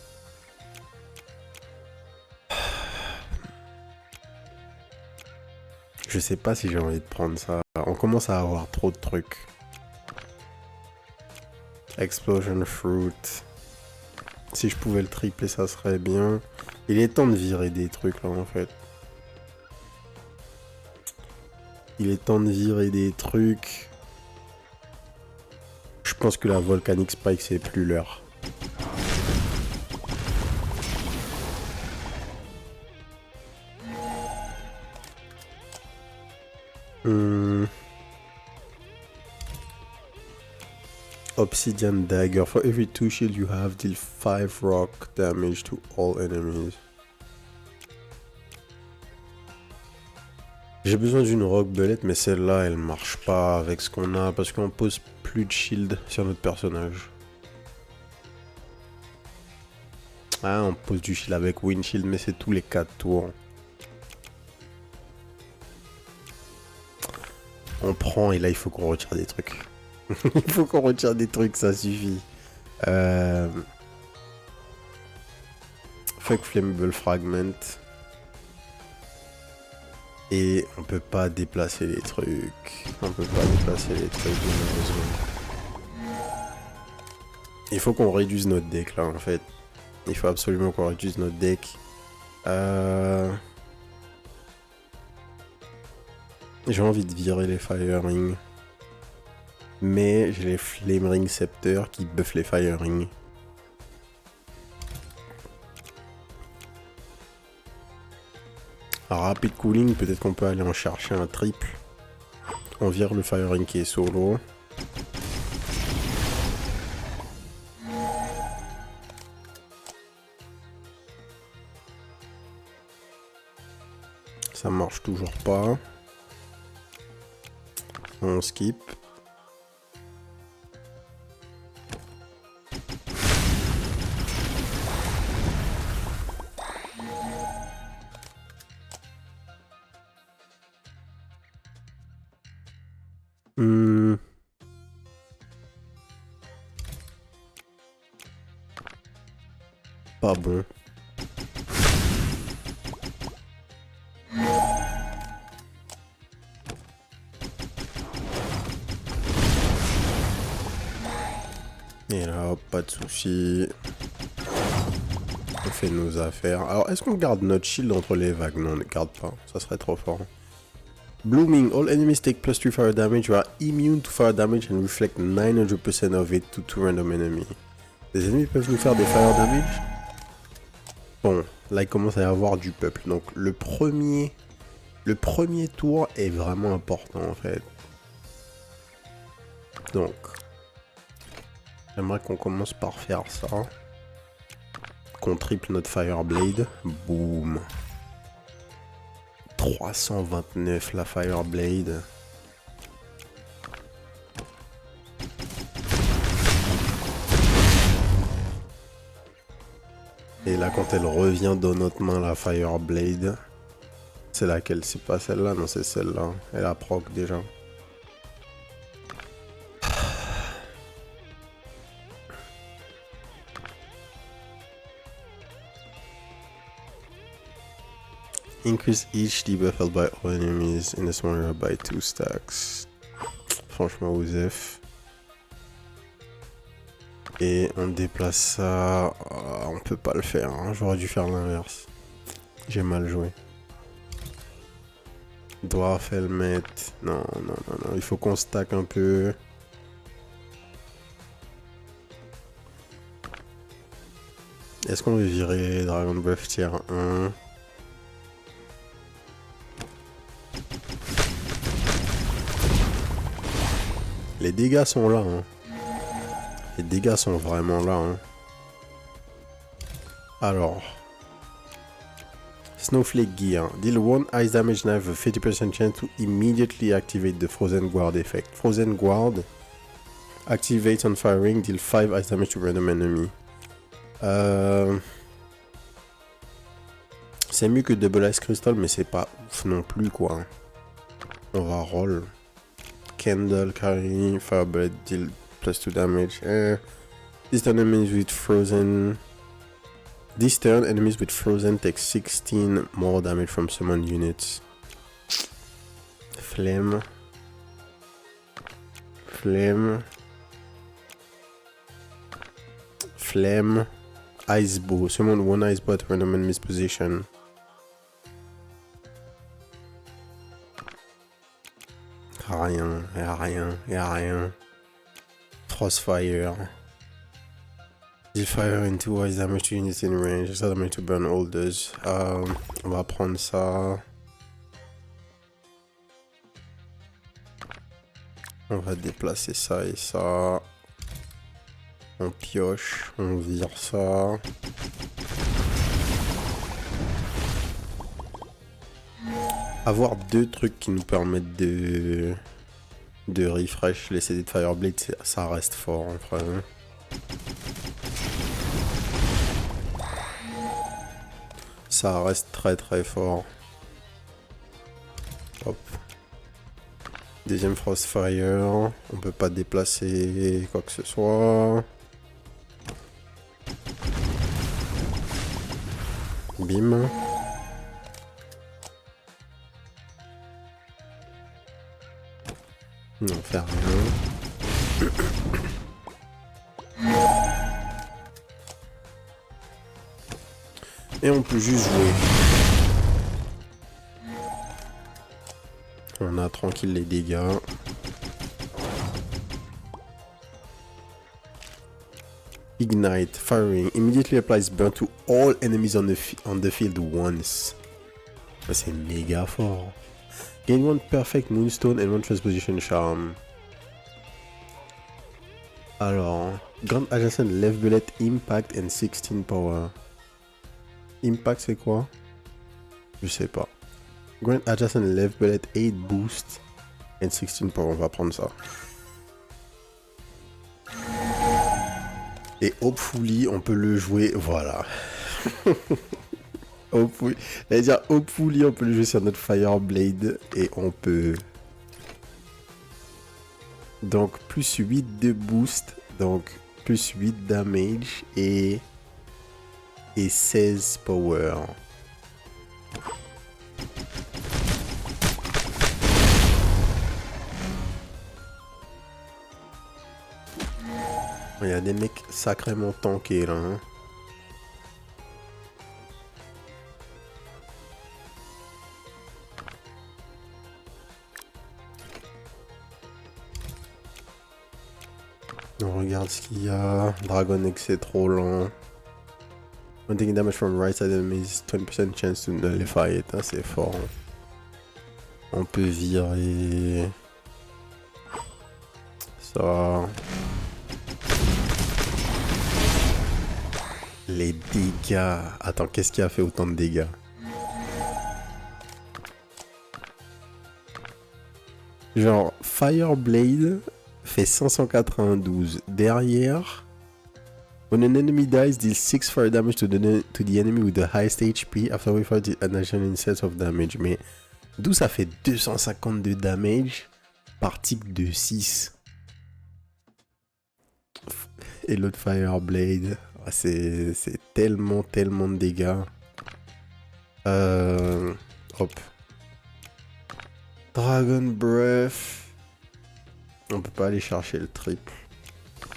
Je sais pas si j'ai envie de prendre ça. On commence à avoir trop de trucs. Explosion Fruit. Si je pouvais le tripler, ça serait bien. Il est temps de virer des trucs là en fait. Il est temps de virer des trucs. Je pense que la Volcanic Spike c'est plus l'heure. Obsidian Dagger. For every 2 shield you have, deal 5 rock damage to all enemies. J'ai besoin d'une rock belette, mais celle-là, elle marche pas avec ce qu'on a, parce qu'on pose plus de shield sur notre personnage. Ah, on pose du shield avec Windshield, mais c'est tous les 4 tours. On prend, et là, il faut qu'on retire des trucs. Il faut qu'on retire des trucs, ça suffit. Fuck Flammable Fragment. Et on peut pas déplacer les trucs. On peut pas déplacer les trucs malheureusement. Il faut qu'on réduise notre deck là en fait. Il faut absolument qu'on réduise notre deck. J'ai envie de virer les Fire Ring. Mais j'ai les Flame Ring Scepter qui buffent les Fire Ring. Rapid Cooling, peut-être qu'on peut aller en chercher un triple. On vire le Fire Ring qui est solo. Ça marche toujours pas. On skip. Pas bon. Et là, pas de soucis. On fait nos affaires. Alors, est-ce qu'on garde notre shield entre les vagues? Non, on ne garde pas. Ça serait trop fort. Blooming. All enemies take +3 fire damage. You are immune to fire damage and reflect 900% of it to 2 random enemies. Les ennemis peuvent nous faire des fire damage? Bon, là, il commence à y avoir du peuple. Donc, le premier tour est vraiment important, en fait. Donc, j'aimerais qu'on commence par faire ça. Qu'on triple notre Fireblade. Boum. 329 la Fireblade. Et là, quand elle revient dans notre main, la Fireblade, c'est laquelle? C'est pas celle-là? Non, c'est celle-là. Elle a proc déjà. Increase each debuff held by all enemies in this area by 2 stacks. Franchement, Osef. Et on déplace ça. On peut pas le faire. Hein. J'aurais dû faire l'inverse. J'ai mal joué. Dwarf helmet. Non. Il faut qu'on stack un peu. Est-ce qu'on veut virer Dragon Breath tier 1? Les dégâts sont là. Hein. Les dégâts sont vraiment là. Hein. Alors. Snowflake Gear. Deal 1 ice damage knife with 50% chance to immediately activate the Frozen Guard effect. Frozen Guard activates on firing. Deal 5 ice damage to random enemy. C'est mieux que Double Ice Crystal, mais c'est pas ouf non plus quoi. On va roll. Candle, carry, Fireblade, deal +2 damage. This turn enemies with frozen. This turn enemies with frozen take 16 more damage from summoned units. Flame. Ice bow. Summon 1 ice bow at random enemy's position. Rien. Frostfire. Deal fire into ice damage to units in range. Extra damage to burn holders. On va prendre ça. On va déplacer ça et ça. On pioche, on vire ça. Avoir 2 trucs qui nous permettent de refresh les CD de Fireblade, ça reste fort en vrai. Ça reste très fort. Hop. Deuxième Frostfire. On peut pas déplacer quoi que ce soit. Bim. Non, faire rien. Et on peut juste jouer. On a tranquille les dégâts. Ignite, firing, immediately applies burn to all enemies on the field once. C'est méga fort. Gain 1 perfect moonstone and 1 transposition charm. Alors, grant adjacent left bullet, impact and 16 power. Impact c'est quoi? Je sais pas. Grant adjacent left bullet, 8 boost and 16 power. On va prendre ça. Et hopefully on peut le jouer. Voilà. Hopefully on peut le jouer sur notre Fireblade et on peut Donc plus 8 de boost. Donc plus 8 damage et 16 power. Il y a des mecs sacrément tankés là. Hein. On regarde ce qu'il y a. Dragon X c'est trop lent. When taking damage from right side enemies, 20% chance to nullify it. Ah, c'est fort. Hein. On peut virer. Ça. Les dégâts. Attends, qu'est-ce qui a fait autant de dégâts? Genre, Fireblade fait 592. Derrière, when an enemy dies, deal 6 fire damage to the enemy with the highest HP. After we fight, it additional instead of damage. Mais d'où ça fait 252 damage par tic de 6? Et l'autre Fireblade, c'est tellement de dégâts. Hop. Dragon Breath. On peut pas aller chercher le triple.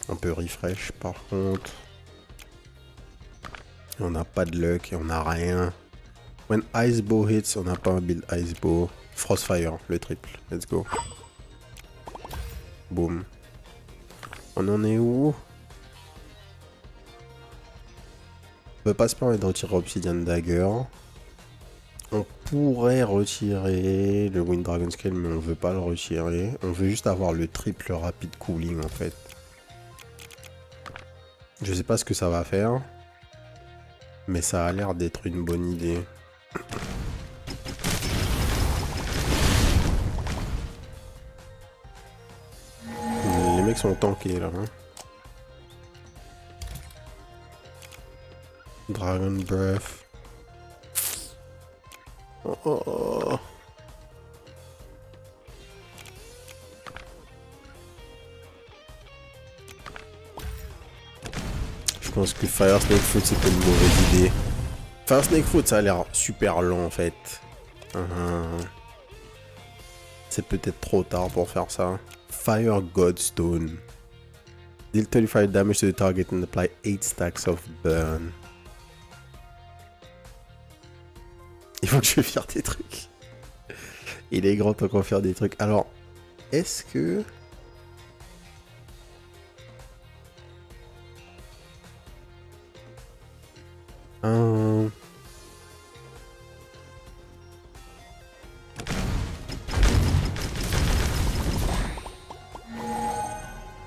On peut refresh par contre. Et on n'a pas de luck et on n'a rien. When Ice Bow hits, on n'a pas un build Ice Bow. Frostfire, le triple. Let's go. Boom. On en est où? On peut pas se permettre de retirer Obsidian Dagger. On pourrait retirer le Wind Dragon Scale, mais on veut pas le retirer. On veut juste avoir le triple rapid cooling en fait. Je sais pas ce que ça va faire, mais ça a l'air d'être une bonne idée. Les mecs sont tankés là. Hein. Dragon Breath. Oh, oh, oh. Je pense que Fire Snake Foot c'était une mauvaise idée. Fire Snake Foot ça a l'air super lent en fait. C'est peut-être trop tard pour faire ça. Fire Godstone. Deal 35 damage to the target and apply 8 stacks of burn. Il faut que je fasse des trucs. Il est grand temps qu'on fasse des trucs. Alors, est-ce que...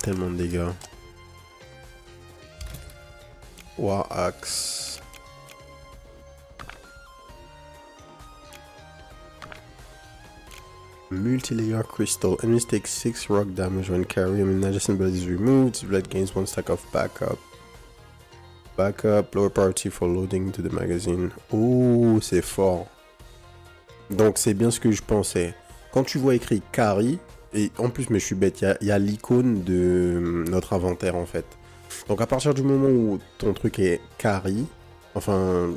Tellement de dégâts. War Axe. Multi-layer crystal. Enemies take 6 rock damage when carry. When adjacent blood is removed. This blood gains 1 stack of backup. Backup, lower priority for loading to the magazine. Oh, c'est fort. Donc c'est bien ce que je pensais. Quand tu vois écrit carry, et en plus, mais je suis bête, il y a l'icône de notre inventaire en fait. Donc à partir du moment où ton truc est carry, enfin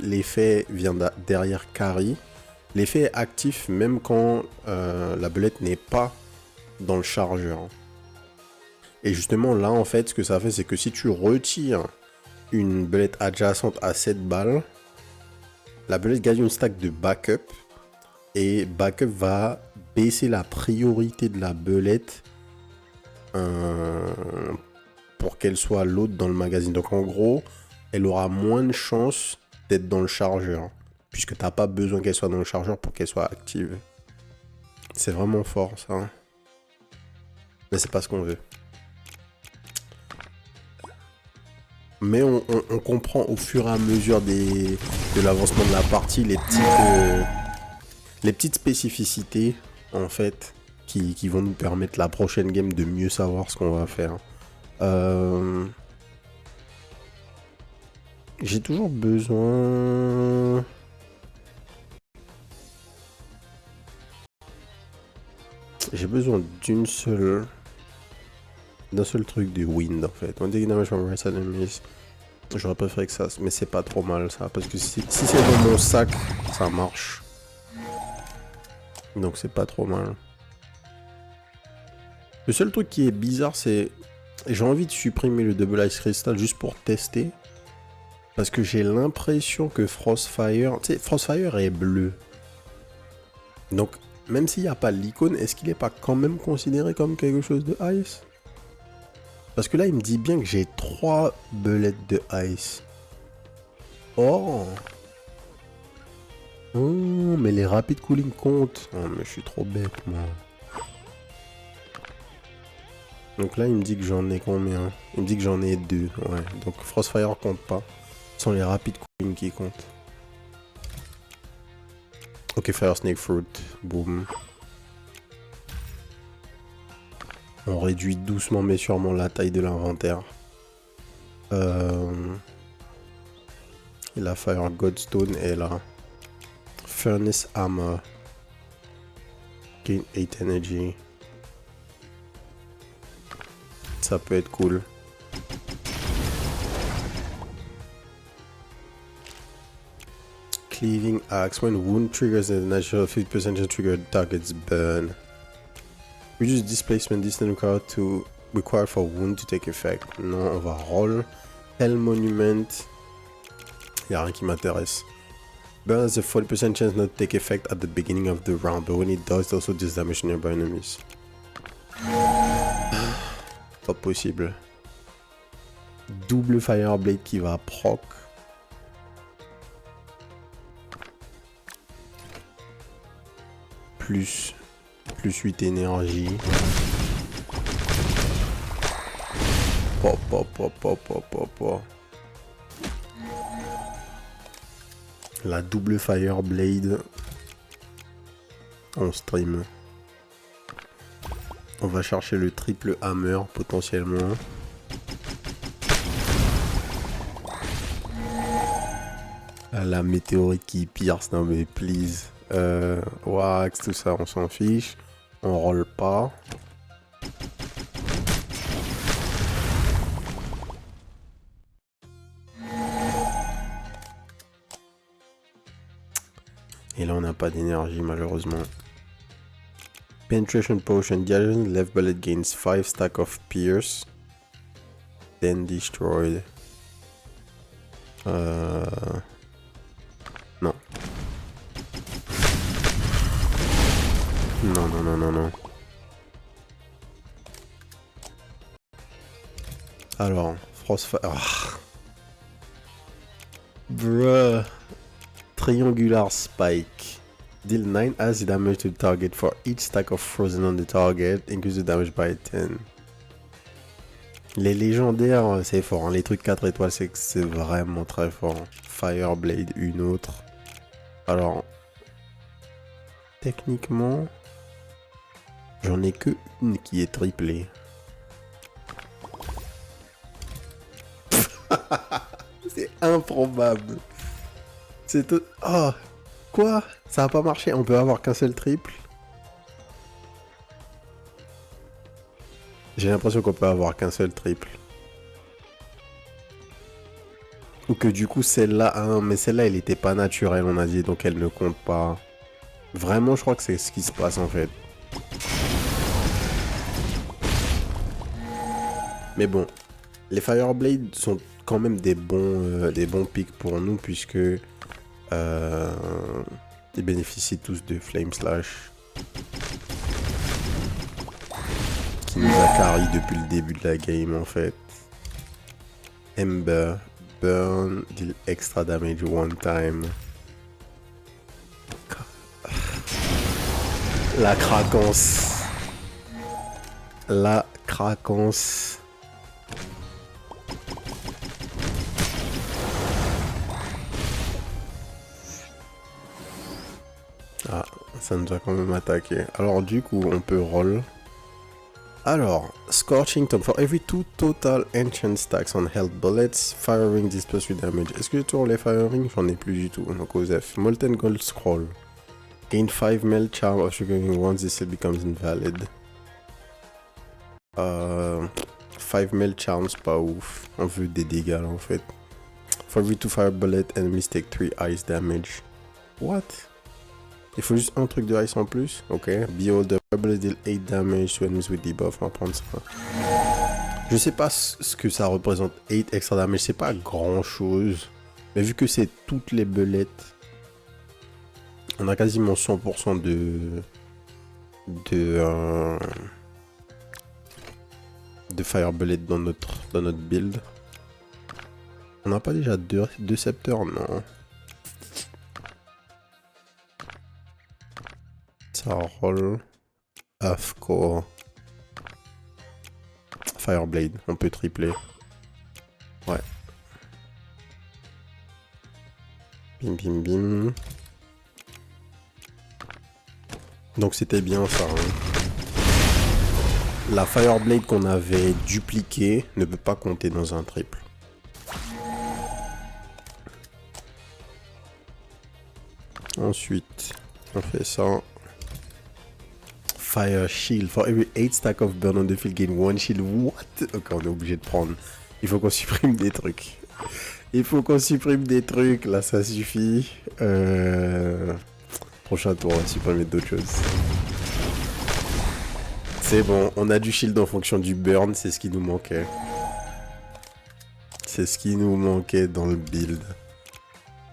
l'effet vient derrière carry, l'effet est actif même quand la belette n'est pas dans le chargeur. Et justement là en fait ce que ça fait c'est que si tu retires une belette adjacente à 7 balles, la belette gagne une stack de backup et backup va baisser la priorité de la belette pour qu'elle soit load dans le magazine. Donc en gros, elle aura moins de chances d'être dans le chargeur puisque t'as pas besoin qu'elle soit dans le chargeur pour qu'elle soit active. C'est vraiment fort ça. Mais c'est pas ce qu'on veut. Mais on comprend au fur et à mesure de l'avancement de la partie les petites spécificités en fait qui vont nous permettre la prochaine game de mieux savoir ce qu'on va faire. J'ai toujours besoin... J'ai besoin d'une seule d'un seul truc du wind en fait. On dit damage from rest enemies. J'aurais préféré que ça, mais c'est pas trop mal ça, parce que si c'est dans mon sac, ça marche. Donc c'est pas trop mal. Le seul truc qui est bizarre, c'est... J'ai envie de supprimer le Double Ice Crystal juste pour tester. Parce que j'ai l'impression que Frostfire... Tu sais, Frostfire est bleu. Donc, même s'il n'y a pas l'icône, est-ce qu'il n'est pas quand même considéré comme quelque chose de Ice? Parce que là, il me dit bien que j'ai 3 belettes de Ice. Oh! Oh, mais les rapid cooling comptent. Oh, mais je suis trop bête, moi. Donc là, il me dit que j'en ai combien? Il me dit que j'en ai 2. Ouais, donc Frostfire compte pas. Ce sont les rapid cooling qui comptent. Ok, Fire Snake Fruit. Boom. On réduit doucement mais sûrement la taille de l'inventaire. Et la Fire Godstone est là. Furnace Hammer. Gain 8 Energy. Ça peut être cool. Cleaving Axe. When wound triggers a natural 50% trigger targets burn. Reduce displacement distance required for wound to take effect. Non, on va roll. Hell Monument. Y'a rien qui m'intéresse. Burn has a 40% chance not to take effect at the beginning of the round, but when it does, it also does damage to nearby enemies. Pas possible. Double Fireblade qui va proc. Plus 8 énergie. Pop. La double Fireblade en stream. On va chercher le triple hammer potentiellement. La météorite qui pierce, non mais please. Wax, tout ça, on s'en fiche. On roll pas. Et là, on n'a pas d'énergie malheureusement. Penetration Potion. Dialogue left bullet gains 5 stack of pierce. Then destroyed. Non. Non. Alors, Frostfire. Oh. Bruh. Triangular Spike. Deal 9 acid damage to the target for each stack of frozen on the target. Increase the damage by 10. Les légendaires, c'est fort. Hein. Les trucs 4 étoiles, c'est vraiment très fort. Fireblade, une autre. Alors, techniquement, j'en ai que une qui est triplée. C'est improbable. C'est tout. Oh, quoi? Ça a pas marché. On peut avoir qu'un seul triple. J'ai l'impression qu'on peut avoir qu'un seul triple. Ou que du coup celle-là, ah non, mais celle-là elle était pas naturelle on a dit, donc elle ne compte pas. Vraiment je crois que c'est ce qui se passe en fait. Mais bon, les Fireblade sont quand même des bons pics pour nous puisque ils bénéficient tous de Flame Slash. Qui nous a carry depuis le début de la game en fait. Ember. Burn, deal extra damage one time. La craquance. La craquance. Ah, ça nous a quand même attaqué. Alors du coup, on peut roll. Alors, Scorching Top. For every 2 total enchant stacks on health bullets, firing this plus 3 damage. Est-ce que j'ai toujours les firing? J'en ai plus du tout. Donc OZF. Molten Gold Scroll. Gain 5 melt charm of triggering once this becomes invalid. 5 melt charms, pas ouf. On veut des dégâts là en fait. For every 2 fire bullet, enemies take 3 ice damage. What? Il faut juste un truc de ice en plus? Ok. Behold, the fire bullet deal 8 damage to enemies with debuff. On va prendre ça. Je sais pas ce que ça représente. 8 extra damage, c'est pas grand chose. Mais vu que c'est toutes les belettes, on a quasiment 100% de fire bullet dans notre build. On n'a pas déjà deux scepters, non. Ça roll. Half-core. Fireblade, on peut tripler. Ouais. Bim bim bim. Donc c'était bien ça. Hein. La Fireblade qu'on avait dupliquée ne peut pas compter dans un triple. Ensuite, on fait ça. Fire shield. For every 8 stack of burn on the field, gain 1 shield. What? Ok, on est obligé de prendre. Il faut qu'on supprime des trucs. Il faut qu'on supprime des trucs. Là, ça suffit. Prochain tour, on va supprimer d'autres choses. C'est bon, on a du shield en fonction du burn. C'est ce qui nous manquait. C'est ce qui nous manquait dans le build.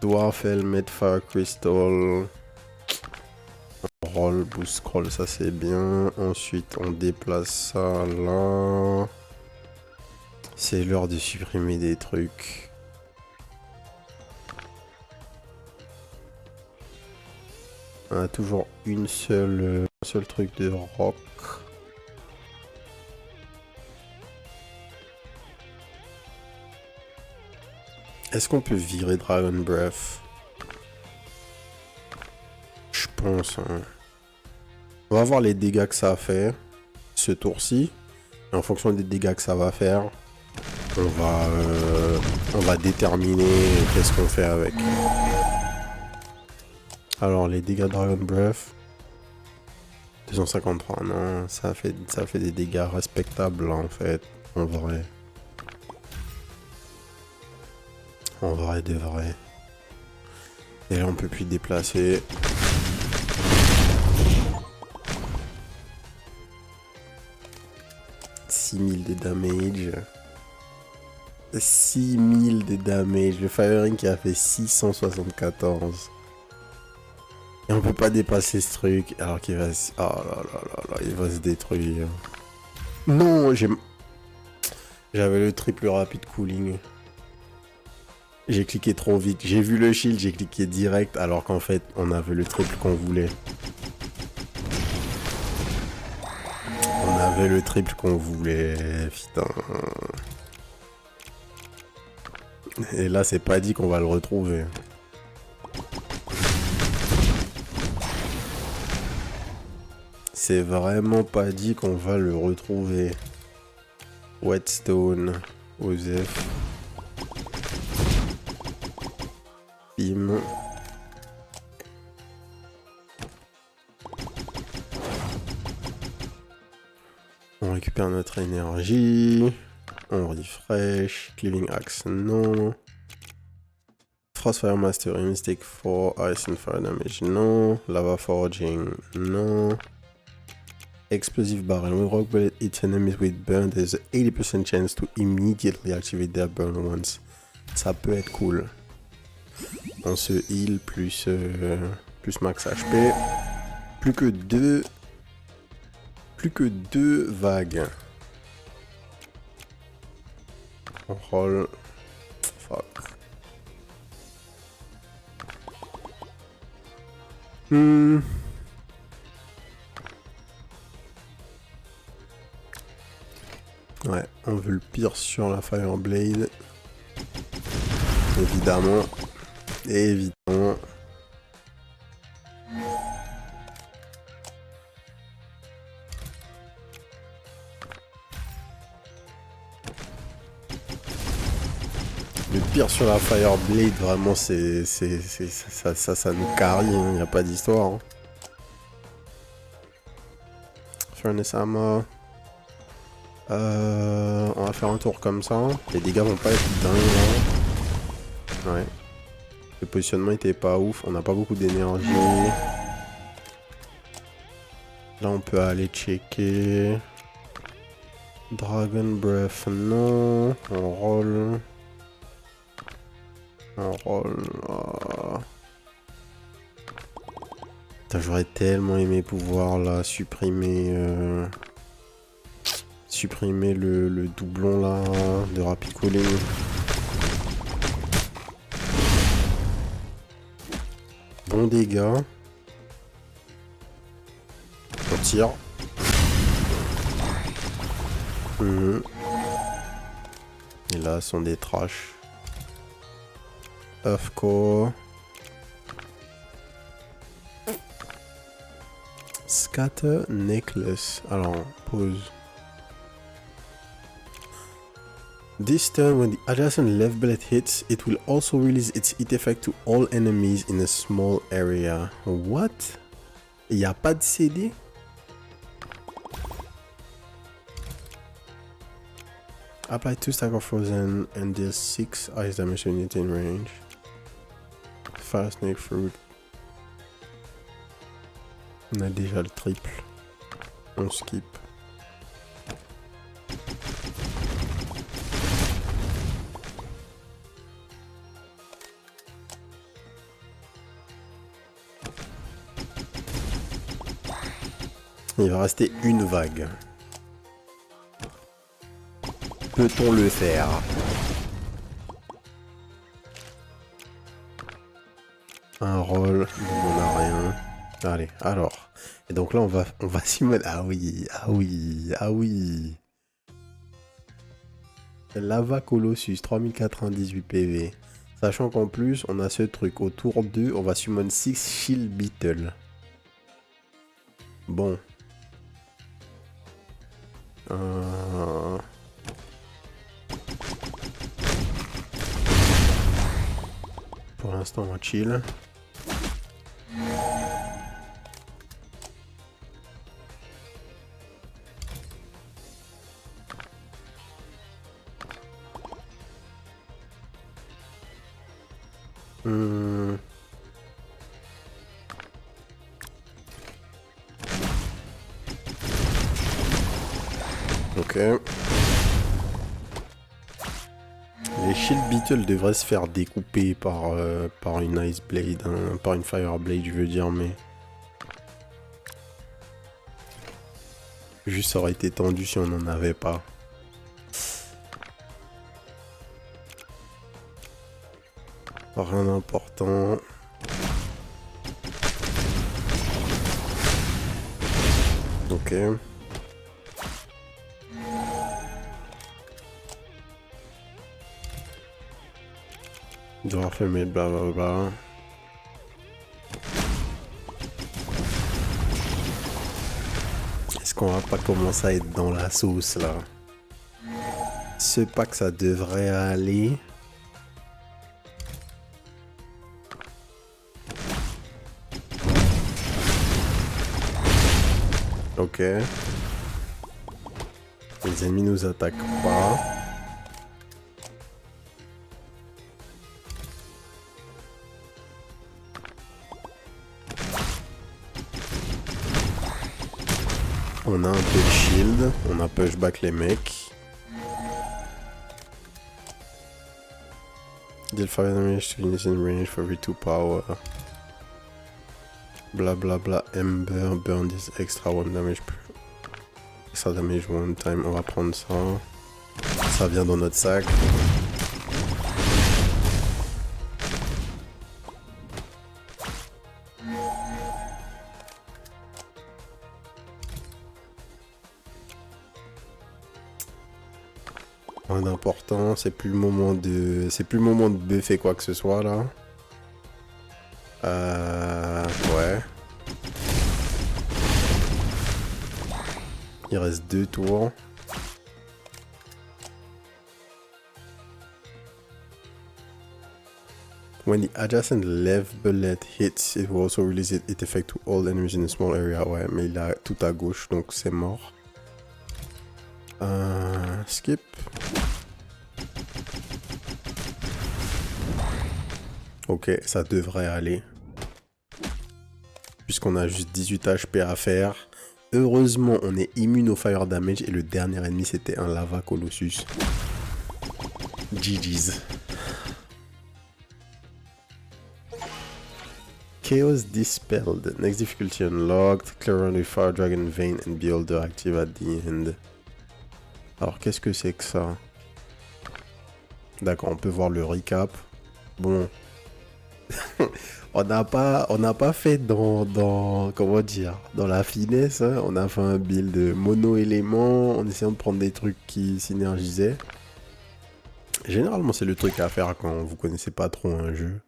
Dwarf Helmet, Fire Crystal. Roll, boost scroll, ça c'est bien. Ensuite, on déplace ça là. C'est l'heure de supprimer des trucs. On a toujours un seul truc de rock. Est-ce qu'on peut virer Dragon Breath? Je pense. Hein. On va voir les dégâts que ça a fait ce tour-ci. Et en fonction des dégâts que ça va faire, on va déterminer qu'est-ce qu'on fait avec. Alors les dégâts Dragon Breath. 253, non, ça fait des dégâts respectables là, en fait, en vrai. En vrai de vrai. Et là on peut plus déplacer. « 6000 de damage. 6000 de damage. Le firing qui a fait 674. Et on peut pas dépasser ce truc alors qu'il va se... Oh là là là là, il va se détruire. Non, j'avais le triple rapide cooling. J'ai cliqué trop vite. J'ai vu le shield, j'ai cliqué direct alors qu'en fait, on avait le triple qu'on voulait. On avait le triple qu'on voulait, putain. Et là, c'est pas dit qu'on va le retrouver. C'est vraiment pas dit qu'on va le retrouver. Whetstone, Osef. Bim. On récupère notre énergie. On refresh. Cleaving Axe, non. Frostfire Mastery, Mystic 4, Ice and Fire Damage, non. Lava Forging, non. Explosive Barrel. When rock bullet hits enemies with burn, there's an 80% chance to immediately activate their burn once. Ça peut être cool. On se heal plus max HP. Plus que deux vagues. On roll. Fuck. Ouais, on veut le pire sur la Fireblade. Évidemment. Évidemment. Le pire sur la Fireblade, vraiment, ça nous carry, il n'y a pas d'histoire. Hein. Furnace Armor. On va faire un tour comme ça. Les dégâts vont pas être dingues là. Ouais. Le positionnement était pas ouf. On n'a pas beaucoup d'énergie. Là on peut aller checker. Dragon Breath, non. On roll. On roll. Oh. J'aurais tellement aimé pouvoir là supprimer supprimer le doublon là de Rapicoling. Bon dégâts. On tire. Et là sont des trash. Of course. Scatter Necklace. Alors, pause. This turn, when the adjacent left bullet hits, it will also release its hit effect to all enemies in a small area. What? Il n'y a pas de CD? Apply 2 stack of frozen and deal 6 ice damage unit in range. Fire snake fruit. On a déjà le triple. On skip. Il va rester une vague. Peut-on le faire? Un roll, on n'a rien. Allez, alors. Et donc là, on va simuler. Ah oui, ah oui, ah oui. Lava Colossus, 3098 PV. Sachant qu'en plus, on a ce truc. Au tour 2, on va summon 6 Shield Beetle. Bon. Pour l'instant, on chill. Ok. Les Shield Beetle devraient se faire découper par une Ice Blade, hein, par une Fire Blade, je veux dire, mais... Juste ça aurait été tendu si on n'en avait pas. Rien d'important. Ok. Devoir fermer, blablabla. Est-ce qu'on va pas commencer à être dans la sauce là? Ce pack ça devrait aller. Ok. Les ennemis nous attaquent pas. On a un peu de shield, on a pushback les mecs. Deal fire damage to enemies in range for every 2 power. Bla bla bla, Ember, burn this extra 1 damage. Extra damage 1 time, on va prendre ça. Ça vient dans notre sac. Rien d'important, c'est plus le moment de buffer quoi que ce soit là. Ouais. Il reste 2 tours. When the adjacent left bullet hits, it will also release its effect to all enemies in a small area. Ouais, mais il a tout à gauche, donc c'est mort. skip. Ok, ça devrait aller. Puisqu'on a juste 18 HP à faire. Heureusement, on est immune au fire damage et le dernier ennemi, c'était un lava colossus. GG's. Chaos Dispelled. Next difficulty unlocked. Clear around with Fire Dragon Vein and Beholder active at the end. Alors, qu'est-ce que c'est que ça? D'accord, on peut voir le recap. Bon. on n'a pas fait comment dire, dans la finesse, hein. On a fait un build mono-élément en essayant de prendre des trucs qui synergisaient. Généralement, c'est le truc à faire quand vous connaissez pas trop un jeu.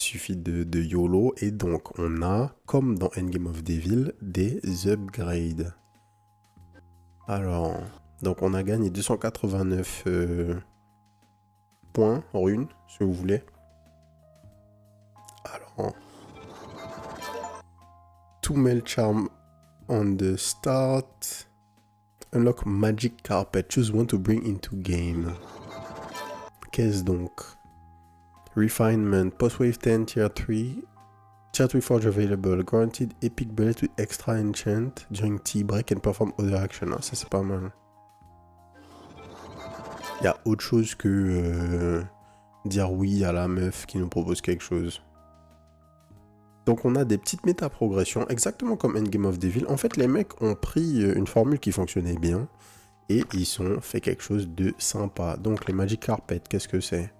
Il suffit de YOLO. Et donc, on a, comme dans Endgame of Devil, des upgrades. Alors, donc on a gagné 289 points, runes, si vous voulez. Alors, 2 mail charm on the start. Unlock magic carpet. Choose one to bring into game. Qu'est-ce donc? Refinement. Post-wave 10, tier 3. Tier 3 forge available. Guaranteed epic bullet with extra enchant during tea break and perform other action. Ah, ça c'est pas mal. Il y a autre chose que dire oui à la meuf qui nous propose quelque chose. Donc on a des petites méta-progressions, exactement comme Endgame of Devil. En fait, les mecs ont pris une formule qui fonctionnait bien et ils ont fait quelque chose de sympa. Donc les Magic Carpet, qu'est-ce que c'est?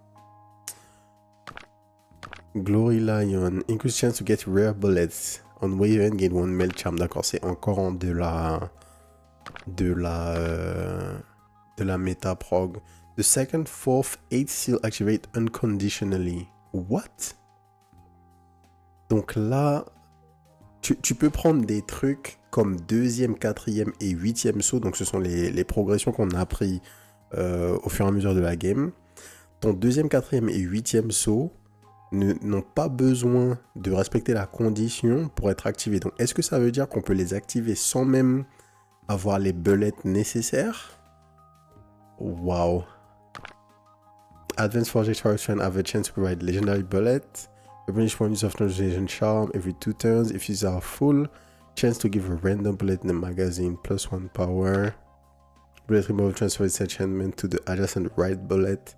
Glory Lion, increase chance to get rare bullets. On wave end, gain one mail charm. D'accord, c'est encore de la méta-prog. The second, fourth, 8 seal activate unconditionally. What? Donc là, tu peux prendre des trucs comme 2e, 4e et 8e saut. Donc ce sont les progressions qu'on a appris au fur et à mesure de la game. Ton 2e, 4e et 8e saut n'ont pas besoin de respecter la condition pour être activés. Donc est-ce que ça veut dire qu'on peut les activer sans même avoir les bullets nécessaires? Wow. Advanced Forge Extraction have a chance to provide legendary bullet. Replenish one use of Transformation Charm every 2 turns. If these are full, chance to give a random bullet in the magazine. +1 power. Bullet removal transfer its enchantment to the adjacent right bullet.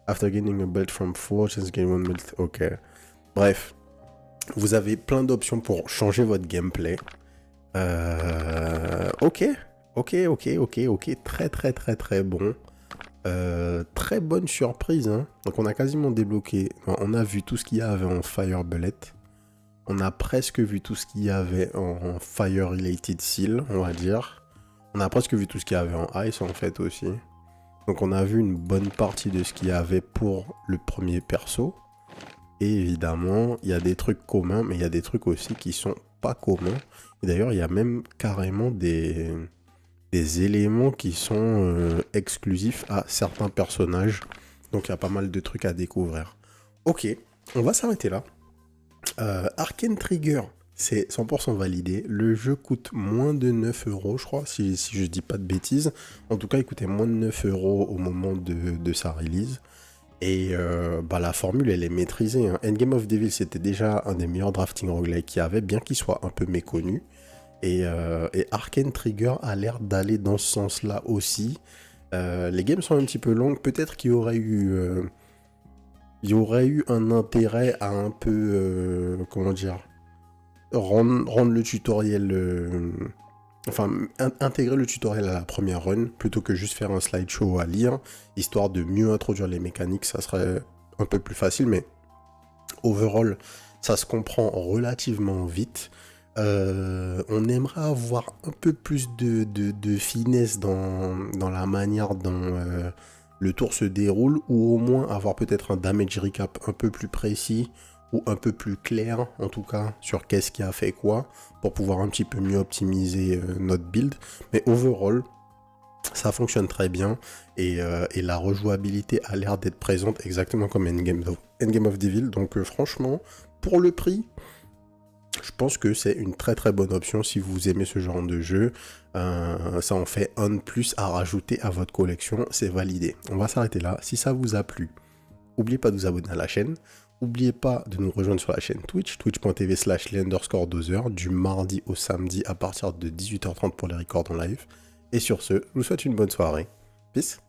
After gaining a bullet from 4, chance to gain 1 bullet. Ok. Bref. Vous avez plein d'options pour changer votre gameplay. Ok. Très bon. Très bonne surprise, hein. Donc on a quasiment débloqué, on a vu tout ce qu'il y avait en Fire Bullet, on a presque vu tout ce qu'il y avait en Fire Related Seal, on va dire, on a presque vu tout ce qu'il y avait en Ice en fait aussi. Donc on a vu une bonne partie de ce qu'il y avait pour le premier perso, et évidemment il y a des trucs communs, mais il y a des trucs aussi qui sont pas communs, et d'ailleurs il y a même carrément des éléments qui sont exclusifs à certains personnages. Donc il y a pas mal de trucs à découvrir. Ok, on va s'arrêter là. Arcane Trigger, c'est 100% validé. Le jeu coûte moins de 9 €, je crois, si je dis pas de bêtises. En tout cas, il coûtait moins de 9 € au moment de sa release. Et la formule, elle est maîtrisée, hein. Endgame of Devil, c'était déjà un des meilleurs drafting roguelike qu'il y avait, bien qu'il soit un peu méconnu. Et Arcane Trigger a l'air d'aller dans ce sens-là aussi. Les games sont un petit peu longues. Peut-être qu'il y aurait eu un intérêt à un peu, comment dire, rendre le tutoriel, intégrer le tutoriel à la première run plutôt que juste faire un slideshow à lire, histoire de mieux introduire les mécaniques. Ça serait un peu plus facile, mais overall, ça se comprend relativement vite. On aimerait avoir un peu plus de finesse dans la manière dont le tour se déroule, ou au moins avoir peut-être un damage recap un peu plus précis ou un peu plus clair en tout cas sur qu'est-ce qui a fait quoi pour pouvoir un petit peu mieux optimiser notre build. Mais overall, ça fonctionne très bien et la rejouabilité a l'air d'être présente exactement comme Endgame of Devil. Donc franchement, pour le prix, Je pense que c'est une très très bonne option si vous aimez ce genre de jeu. Ça en fait un de plus à rajouter à votre collection, c'est validé. On va s'arrêter là. Si ça vous a plu, n'oubliez pas de vous abonner à la chaîne. N'oubliez pas de nous rejoindre sur la chaîne Twitch, twitch.tv/les_dozers, du mardi au samedi à partir de 18h30 pour les records en live. Et sur ce, je vous souhaite une bonne soirée. Peace.